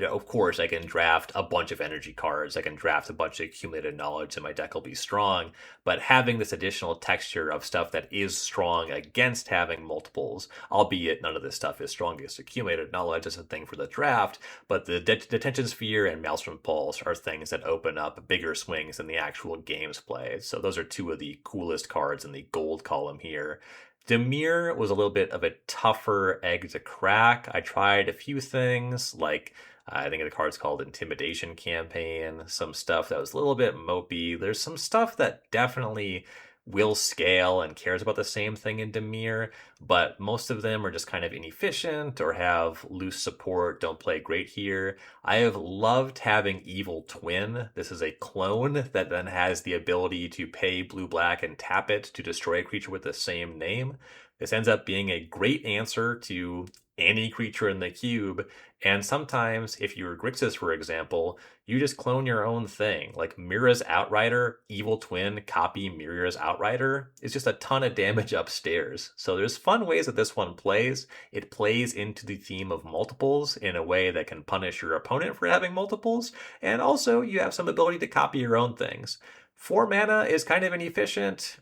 of course, I can draft a bunch of energy cards, I can draft a bunch of accumulated knowledge, and my deck will be strong, but having this additional texture of stuff that is strong against having multiples, albeit none of this stuff is strong against accumulated knowledge as a thing for the draft, but the Detention Sphere and Maelstrom Pulse are things that open up bigger swings than the actual games played. So those are 2 of the coolest cards in the gold column here. Dimir was a little bit of a tougher egg to crack. I tried a few things, like I think the card's called Intimidation Campaign, some stuff that was a little bit mopey. There's some stuff that definitely will scale and cares about the same thing in Dimir, but most of them are just kind of inefficient or have loose support, don't play great here. I have loved having Evil Twin. This is a clone that then has the ability to pay blue-black and tap it to destroy a creature with the same name. This ends up being a great answer to any creature in the cube, and sometimes, if you're Grixis, for example, you just clone your own thing. Like Mira's Outrider, Evil Twin, copy Mira's Outrider is just a ton of damage upstairs. So there's fun ways that this one plays. It plays into the theme of multiples in a way that can punish your opponent for having multiples, and also you have some ability to copy your own things. 4 mana is kind of inefficient.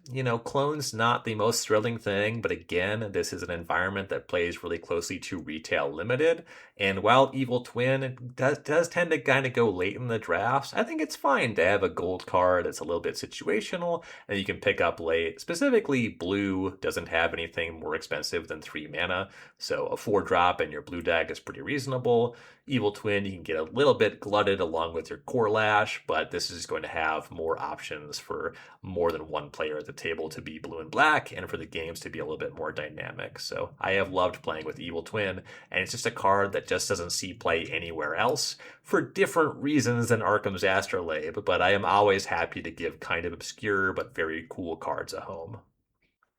Clone's not the most thrilling thing, but again, this is an environment that plays really closely to retail limited. And while Evil Twin does tend to kind of go late in the drafts, I think it's fine to have a gold card that's a little bit situational and you can pick up late. Specifically, blue doesn't have anything more expensive than 3 mana, so a 4-drop in your blue deck is pretty reasonable. Evil Twin, you can get a little bit glutted along with your Core Lash, but this is going to have more options for more than one player at the table to be blue and black, and for the games to be a little bit more dynamic. So I have loved playing with Evil Twin, and it's just a card that just doesn't see play anywhere else for different reasons than Arkham's Astrolabe, but I am always happy to give kind of obscure but very cool cards a home.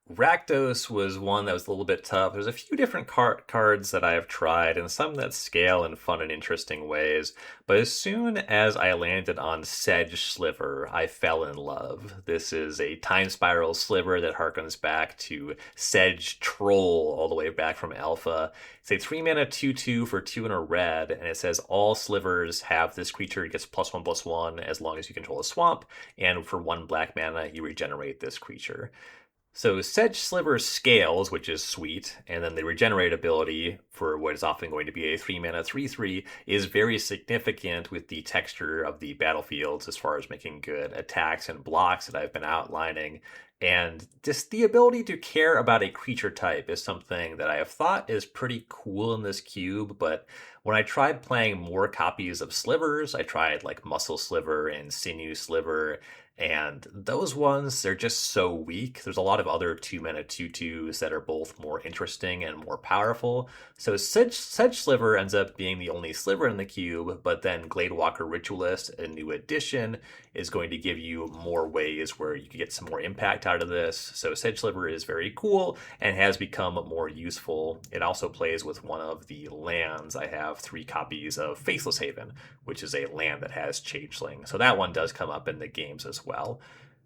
Rakdos was one that was a little bit tough. There's a few different cards that I have tried, and some that scale in fun and interesting ways. But as soon as I landed on Sedge Sliver, I fell in love. This is a Time Spiral Sliver that harkens back to Sedge Troll all the way back from Alpha. It's a 3-mana 2/2 for 2 and a red, and it says all slivers have this creature. It gets +1/+1 as long as you control a swamp, and for 1 black mana, you regenerate this creature. So Sedge Sliver scales, which is sweet, and then the regenerate ability for what is often going to be a 3-mana 3/3 is very significant with the texture of the battlefields as far as making good attacks and blocks that I've been outlining. And just the ability to care about a creature type is something that I have thought is pretty cool in this cube, but when I tried playing more copies of Slivers, I tried like Muscle Sliver and Sinew Sliver, and those ones, they're just so weak. There's a lot of other 2-mana 2/2s that are both more interesting and more powerful. So Sedge Sliver ends up being the only sliver in the cube, but then Gladewalker Ritualist, a new addition, is going to give you more ways where you can get some more impact out of this. So Sedge Sliver is very cool and has become more useful. It also plays with one of the lands. I have 3 copies of Faithless Haven, which is a land that has Changeling. So that one does come up in the games as well.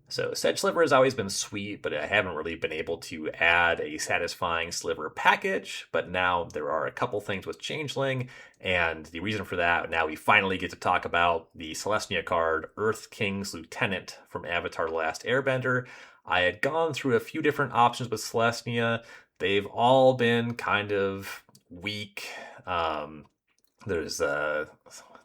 So Sedge Sliver has always been sweet, but I haven't really been able to add a satisfying Sliver package. But now there are a couple things with Changeling, and the reason for that, now we finally get to talk about the Celestia card, Earth King's Lieutenant from Avatar: The Last Airbender. I had gone through a few different options with Celestia. They've all been kind of weak. There's a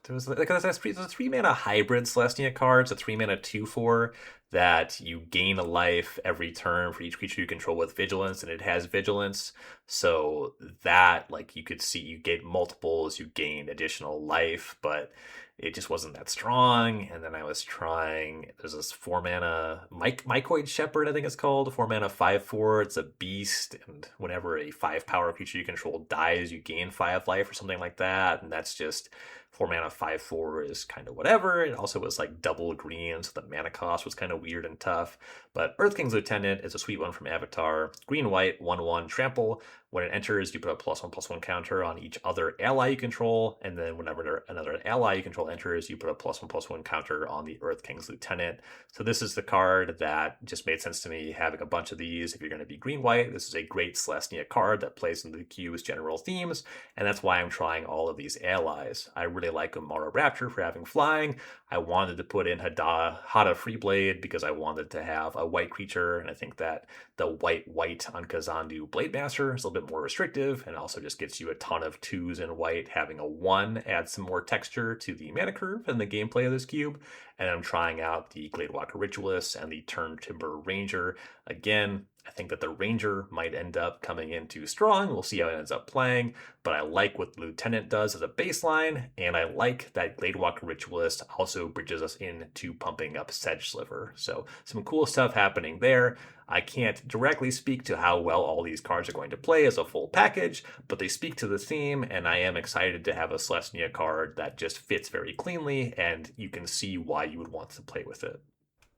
3-mana hybrid Celestia card. It's a 3-mana 2/4 that you gain a life every turn for each creature you control with Vigilance, and it has Vigilance. So that, like, you could see you get multiples, you gain additional life, but it just wasn't that strong. And then I was trying, there's this 4-mana Mycoid Shepherd, I think it's called, 4-mana 5/4. It's a beast, and whenever a 5-power creature you control dies, you gain 5 life or something like that. And that's just 4-mana 5/4 is kind of whatever. It also was like double green, so the mana cost was kind of weird and tough. But Earth King's Lieutenant is a sweet one from Avatar. Green-white, 1/1 trample. When it enters, you put a +1/+1 counter on each other ally you control, and then whenever another ally you control enters, you put a +1/+1 counter on the Earth King's Lieutenant. So this is the card that just made sense to me, having a bunch of these. If you're going to be green-white, this is a great Celestia card that plays into the cube's general themes, and that's why I'm trying all of these allies. I really like Umara Rapture for having flying. I wanted to put in Hada Freeblade because I wanted to have a white creature, and I think that the white on Kazandu Blademaster is a little bit more restrictive, and also just gets you a ton of 2s in white. Having a 1 adds some more texture to the mana curve and the gameplay of this cube. And I'm trying out the Gladewalker Ritualist and the Turn Timber Ranger. Again, I think that the Ranger might end up coming in too strong. We'll see how it ends up playing, but I like what the Lieutenant does as a baseline, and I like that Gladewalker Ritualist also bridges us into pumping up Sedge Sliver. So some cool stuff happening there. I can't directly speak to how well all these cards are going to play as a full package, but they speak to the theme, and I am excited to have a Celestia card that just fits very cleanly, and you can see why you would want to play with it.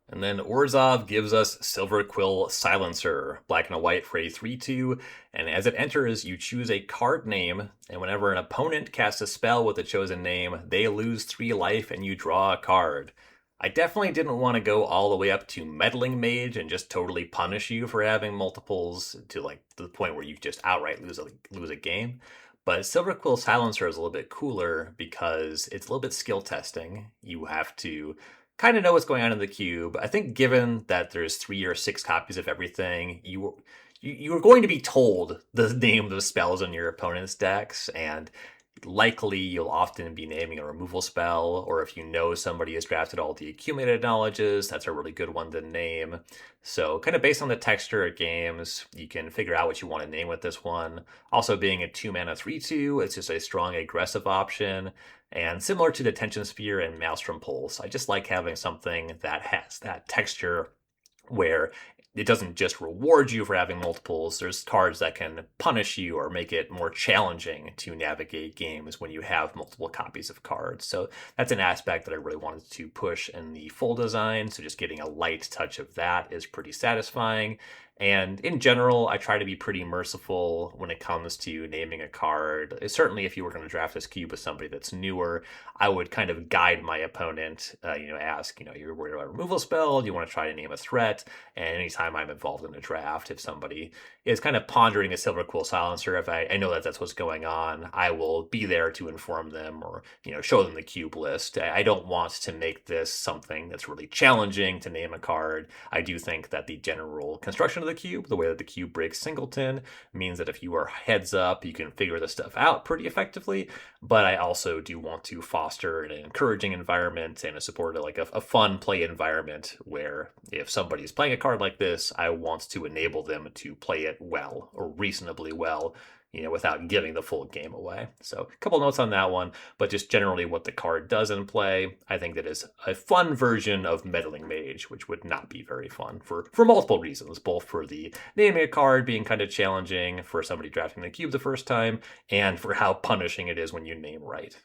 And then Orzhov gives us Silver Quill Silencer, black and a white for a 3/2, and as it enters, you choose a card name, and whenever an opponent casts a spell with the chosen name, they lose 3 life and you draw a card. I definitely didn't want to go all the way up to Meddling Mage and just totally punish you for having multiples to like the point where you just outright lose a game. But Silver Quill Silencer is a little bit cooler because it's a little bit skill testing. You have to kind of know what's going on in the cube. I think given that there's 3 or 6 copies of everything, you're going to be told the name of the spells in your opponent's decks, and likely you'll often be naming a removal spell, or if you know somebody has drafted all the accumulated knowledges, that's a really good one to name. So kind of based on the texture of games, you can figure out what you want to name with this one. Also being a 2 mana 3/2, it's just a strong aggressive option. And similar to Detention Sphere and Maelstrom Pulse, I just like having something that has that texture where it doesn't just reward you for having multiples. There's cards that can punish you or make it more challenging to navigate games when you have multiple copies of cards. So that's an aspect that I really wanted to push in the full design. So just getting a light touch of that is pretty satisfying. And in general, I try to be pretty merciful when it comes to naming a card. Certainly, if you were going to draft this cube with somebody that's newer, I would kind of guide my opponent, ask, you're worried about a removal spell, do you want to try to name a threat? And anytime I'm involved in a draft, if somebody is kind of pondering a Silver Quill Silencer, if I know that that's what's going on, I will be there to inform them or, show them the cube list. I don't want to make this something that's really challenging to name a card. I do think that the general construction of the cube, the way that the cube breaks singleton, means that if you are heads up, you can figure this stuff out pretty effectively. But I also do want to foster an encouraging environment and a support, like a fun play environment where if somebody's playing a card like this, I want to enable them to play it well or reasonably well, without giving the full game away. So a couple notes on that one, but just generally what the card does in play, I think that is a fun version of Meddling Mage, which would not be very fun for multiple reasons, both for the naming a card being kind of challenging for somebody drafting the cube the first time, and for how punishing it is when you name right.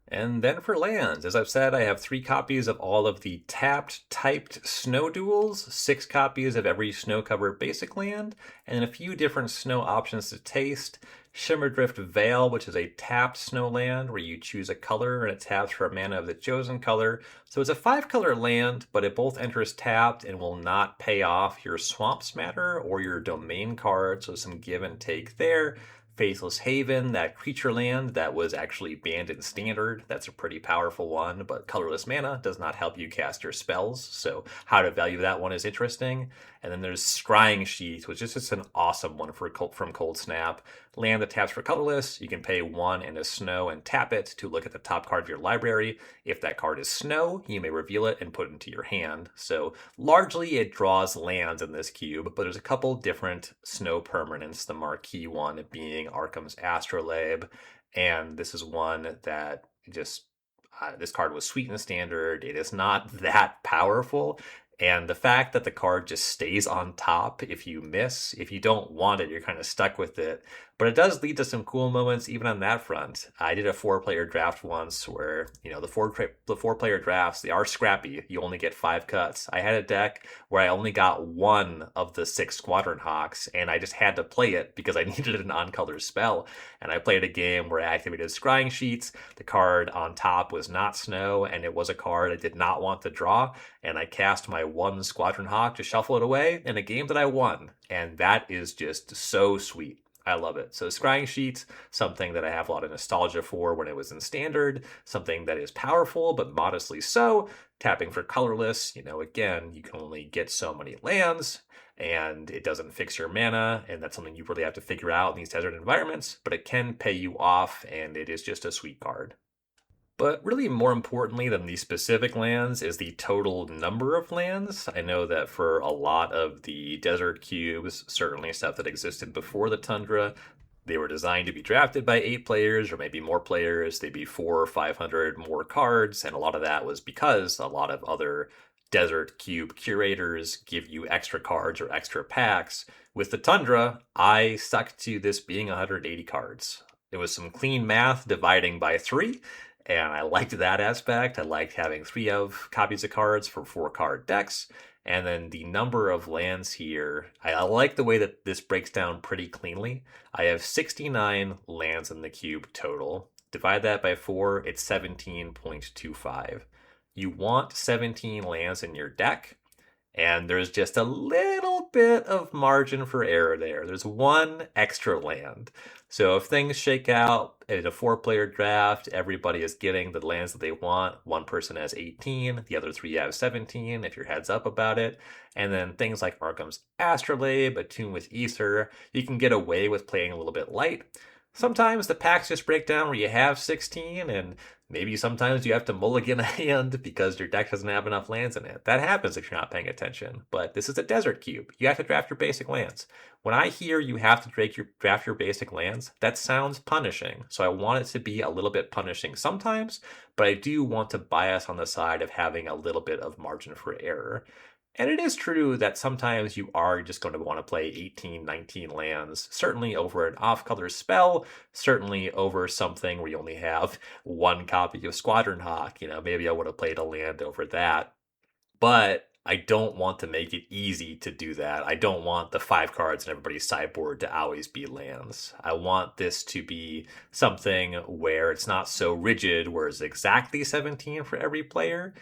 And then for lands, as I've said, I have 3 copies of all of the tapped typed snow duels, 6 copies of every snow-covered basic land, and a few different snow options to taste. Shimmerdrift Vale, which is a tapped snow land where you choose a color and it taps for a mana of the chosen color. So it's a 5-color land, but it both enters tapped and will not pay off your Swamp Smatter or your Domain card, so some give and take there. Faithless Haven, that creature land that was actually banned in Standard. That's a pretty powerful one, but colorless mana does not help you cast your spells, so how to value that one is interesting. And then there's Scrying Sheath, which is just an awesome one from Cold Snap. Land that taps for colorless, you can pay 1 and a snow and tap it to look at the top card of your library. If that card is snow, you may reveal it and put it into your hand. So largely it draws lands in this cube, but there's a couple different snow permanents, the marquee one being Arkham's Astrolabe, and this is one that just this card was sweet in Standard. It is not that powerful, and the fact that the card just stays on top if you miss, if you don't want it, you're kind of stuck with it. But it does lead to some cool moments even on that front. I did a 4-player draft once where, the 4-player drafts, they are scrappy. You only get 5 cuts. I had a deck where I only got 1 of the 6 Squadron Hawks, and I just had to play it because I needed an on-color spell. And I played a game where I activated Scrying Sheets. The card on top was not snow, and it was a card I did not want to draw. And I cast my 1 Squadron Hawk to shuffle it away in a game that I won. And that is just so sweet. I love it. So Scrying Sheets, something that I have a lot of nostalgia for when it was in Standard, something that is powerful but modestly so. Tapping for colorless, again, you can only get so many lands, and it doesn't fix your mana, and that's something you really have to figure out in these desert environments, but it can pay you off, and it is just a sweet card. But really more importantly than the specific lands is the total number of lands. I know that for a lot of the desert cubes, certainly stuff that existed before the Tundra, they were designed to be drafted by 8 players or maybe more players. They'd be 400 or 500 more cards, and a lot of that was because a lot of other desert cube curators give you extra cards or extra packs. With the Tundra, I stuck to this being 180 cards. It was some clean math dividing by 3, and I liked that aspect. I liked having 3 copies of cards for 4-card decks. And then the number of lands here, I like the way that this breaks down pretty cleanly. I have 69 lands in the cube total. Divide that by 4, it's 17.25. You want 17 lands in your deck, And there's just a little bit of margin for error there. There's one extra land. So if things shake out in a four-player draft, everybody is getting the lands that they want. One person has 18, the other three have 17, if your head's up about it. And then things like Arkham's Astrolabe, Attune with Ether, you can get away with playing a little bit light. Sometimes the packs just break down where you have 16, and maybe sometimes you have to mulligan a hand because your deck doesn't have enough lands in it. That happens if you're not paying attention. But this is a desert cube. You have to draft your basic lands. When I hear you have to draft your basic lands, that sounds punishing. So I want it to be a little bit punishing sometimes, but I do want to bias on the side of having a little bit of margin for error. And it is true that sometimes you are just going to want to play 18, 19 lands, certainly over an off-color spell, certainly over something where you only have one copy of Squadron Hawk. Maybe I would have played a land over that. But I don't want to make it easy to do that. I don't want the 5 cards in everybody's sideboard to always be lands. I want this to be something where it's not so rigid, where it's exactly 17 for every player.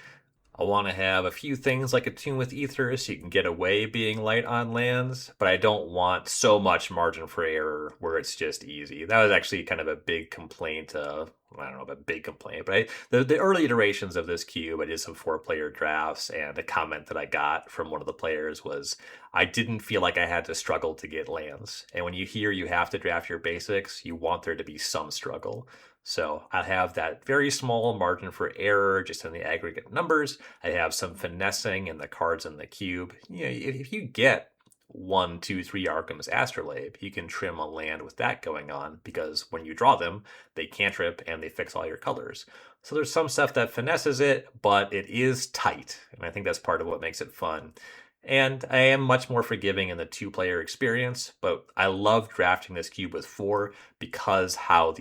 I want to have a few things like Attune with Ether so you can get away being light on lands, but I don't want so much margin for error where it's just easy. That was actually kind of a big complaint. I don't know about big complaint, but the early iterations of this cube, I did some 4-player drafts, and the comment that I got from one of the players was, I didn't feel like I had to struggle to get lands. And when you hear you have to draft your basics, you want there to be some struggle. So I have that very small margin for error just in the aggregate numbers. I have some finessing in the cards in the cube. If you get 1, 2, 3 Arkham's Astrolabe, you can trim a land with that going on because when you draw them, they cantrip and they fix all your colors. So there's some stuff that finesses it, but it is tight. And I think that's part of what makes it fun. And I am much more forgiving in the 2-player experience, but I love drafting this cube with 4 because how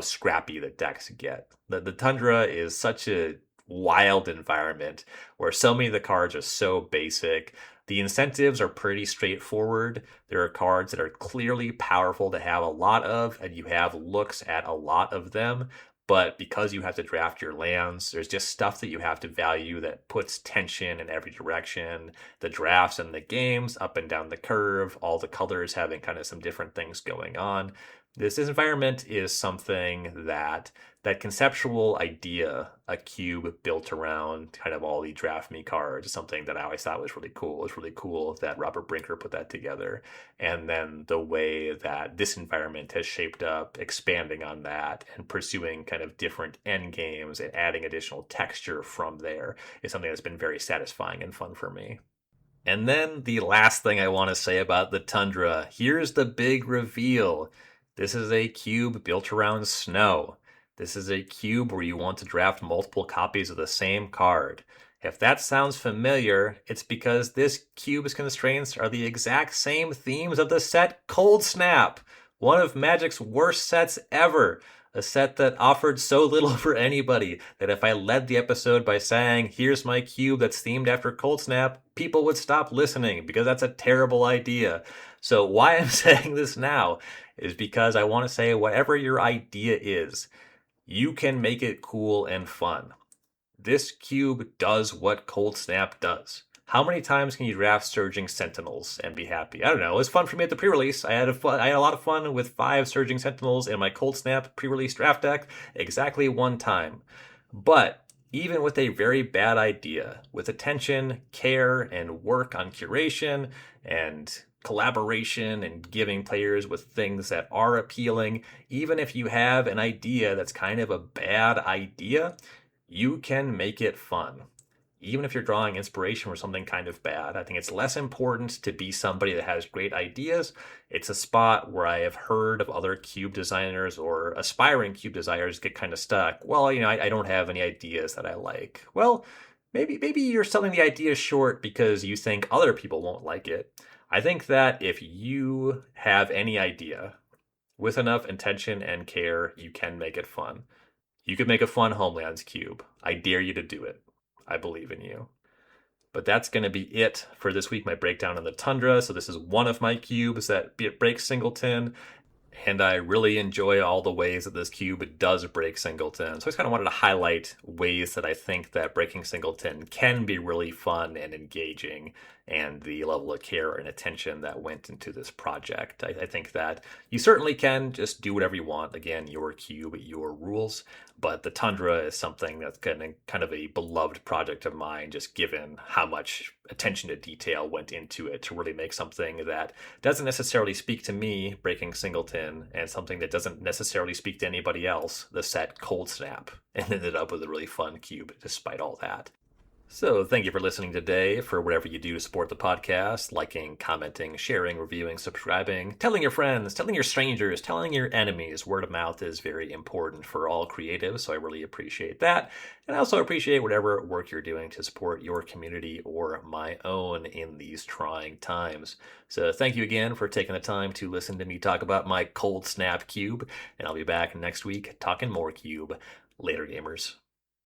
scrappy the decks get. The Tundra is such a wild environment where so many of the cards are so basic. The incentives are pretty straightforward. There are cards that are clearly powerful to have a lot of, and you have looks at a lot of them. But because you have to draft your lands, there's just stuff that you have to value that puts tension in every direction. The drafts and the games, up and down the curve, all the colors having kind of some different things going on. This environment is something that conceptual idea, a cube built around kind of all the draft me cards, is something that I always thought was really cool. It was really cool that Robert Brinker put that together. And then the way that this environment has shaped up, expanding on that and pursuing kind of different end games and adding additional texture from there is something that's been very satisfying and fun for me. And then the last thing I want to say about the Tundra, here's the big reveal. This is a cube built around snow. This is a cube where you want to draft multiple copies of the same card. If that sounds familiar, it's because this cube's constraints are the exact same themes of the set Cold Snap, one of Magic's worst sets ever. A set that offered so little for anybody that if I led the episode by saying, here's my cube that's themed after Cold Snap, people would stop listening because that's a terrible idea. So why I'm saying this now is because I want to say whatever your idea is, you can make it cool and fun. This cube does what Cold Snap does. How many times can you draft Surging Sentinels and be happy? I don't know. It was fun for me at the pre-release. I had a lot of fun with 5 Surging Sentinels in my Cold Snap pre-release draft deck exactly one time. But even with a very bad idea, with attention, care, and work on curation and collaboration and giving players with things that are appealing, even if you have an idea that's kind of a bad idea, you can make it fun. Even if you're drawing inspiration for something kind of bad, I think it's less important to be somebody that has great ideas. It's a spot where I have heard of other cube designers or aspiring cube designers get kind of stuck. Well, I don't have any ideas that I like. Well, maybe you're selling the idea short because you think other people won't like it. I think that if you have any idea with enough intention and care, you can make it fun. You could make a fun Homelands cube. I dare you to do it. I believe in you. But that's going to be it for this week, my breakdown on the Tundra. So this is one of my cubes that breaks singleton. And I really enjoy all the ways that this cube does break singleton. So I just kind of wanted to highlight ways that I think that breaking singleton can be really fun and engaging, and the level of care and attention that went into this project. I think that you certainly can just do whatever you want. Again, your cube, your rules. But the Tundra is something that's kind of a beloved project of mine, just given how much attention to detail went into it to really make something that doesn't necessarily speak to me, breaking singleton, and something that doesn't necessarily speak to anybody else, the set Cold Snap, and ended up with a really fun cube despite all that. So, thank you for listening today. For whatever you do to support the podcast, liking, commenting, sharing, reviewing, subscribing, telling your friends, telling your strangers, telling your enemies. Word of mouth is very important for all creatives, so I really appreciate that. And I also appreciate whatever work you're doing to support your community or my own in these trying times. So, thank you again for taking the time to listen to me talk about my Cold Snap Cube, and I'll be back next week talking more Cube. Later, gamers.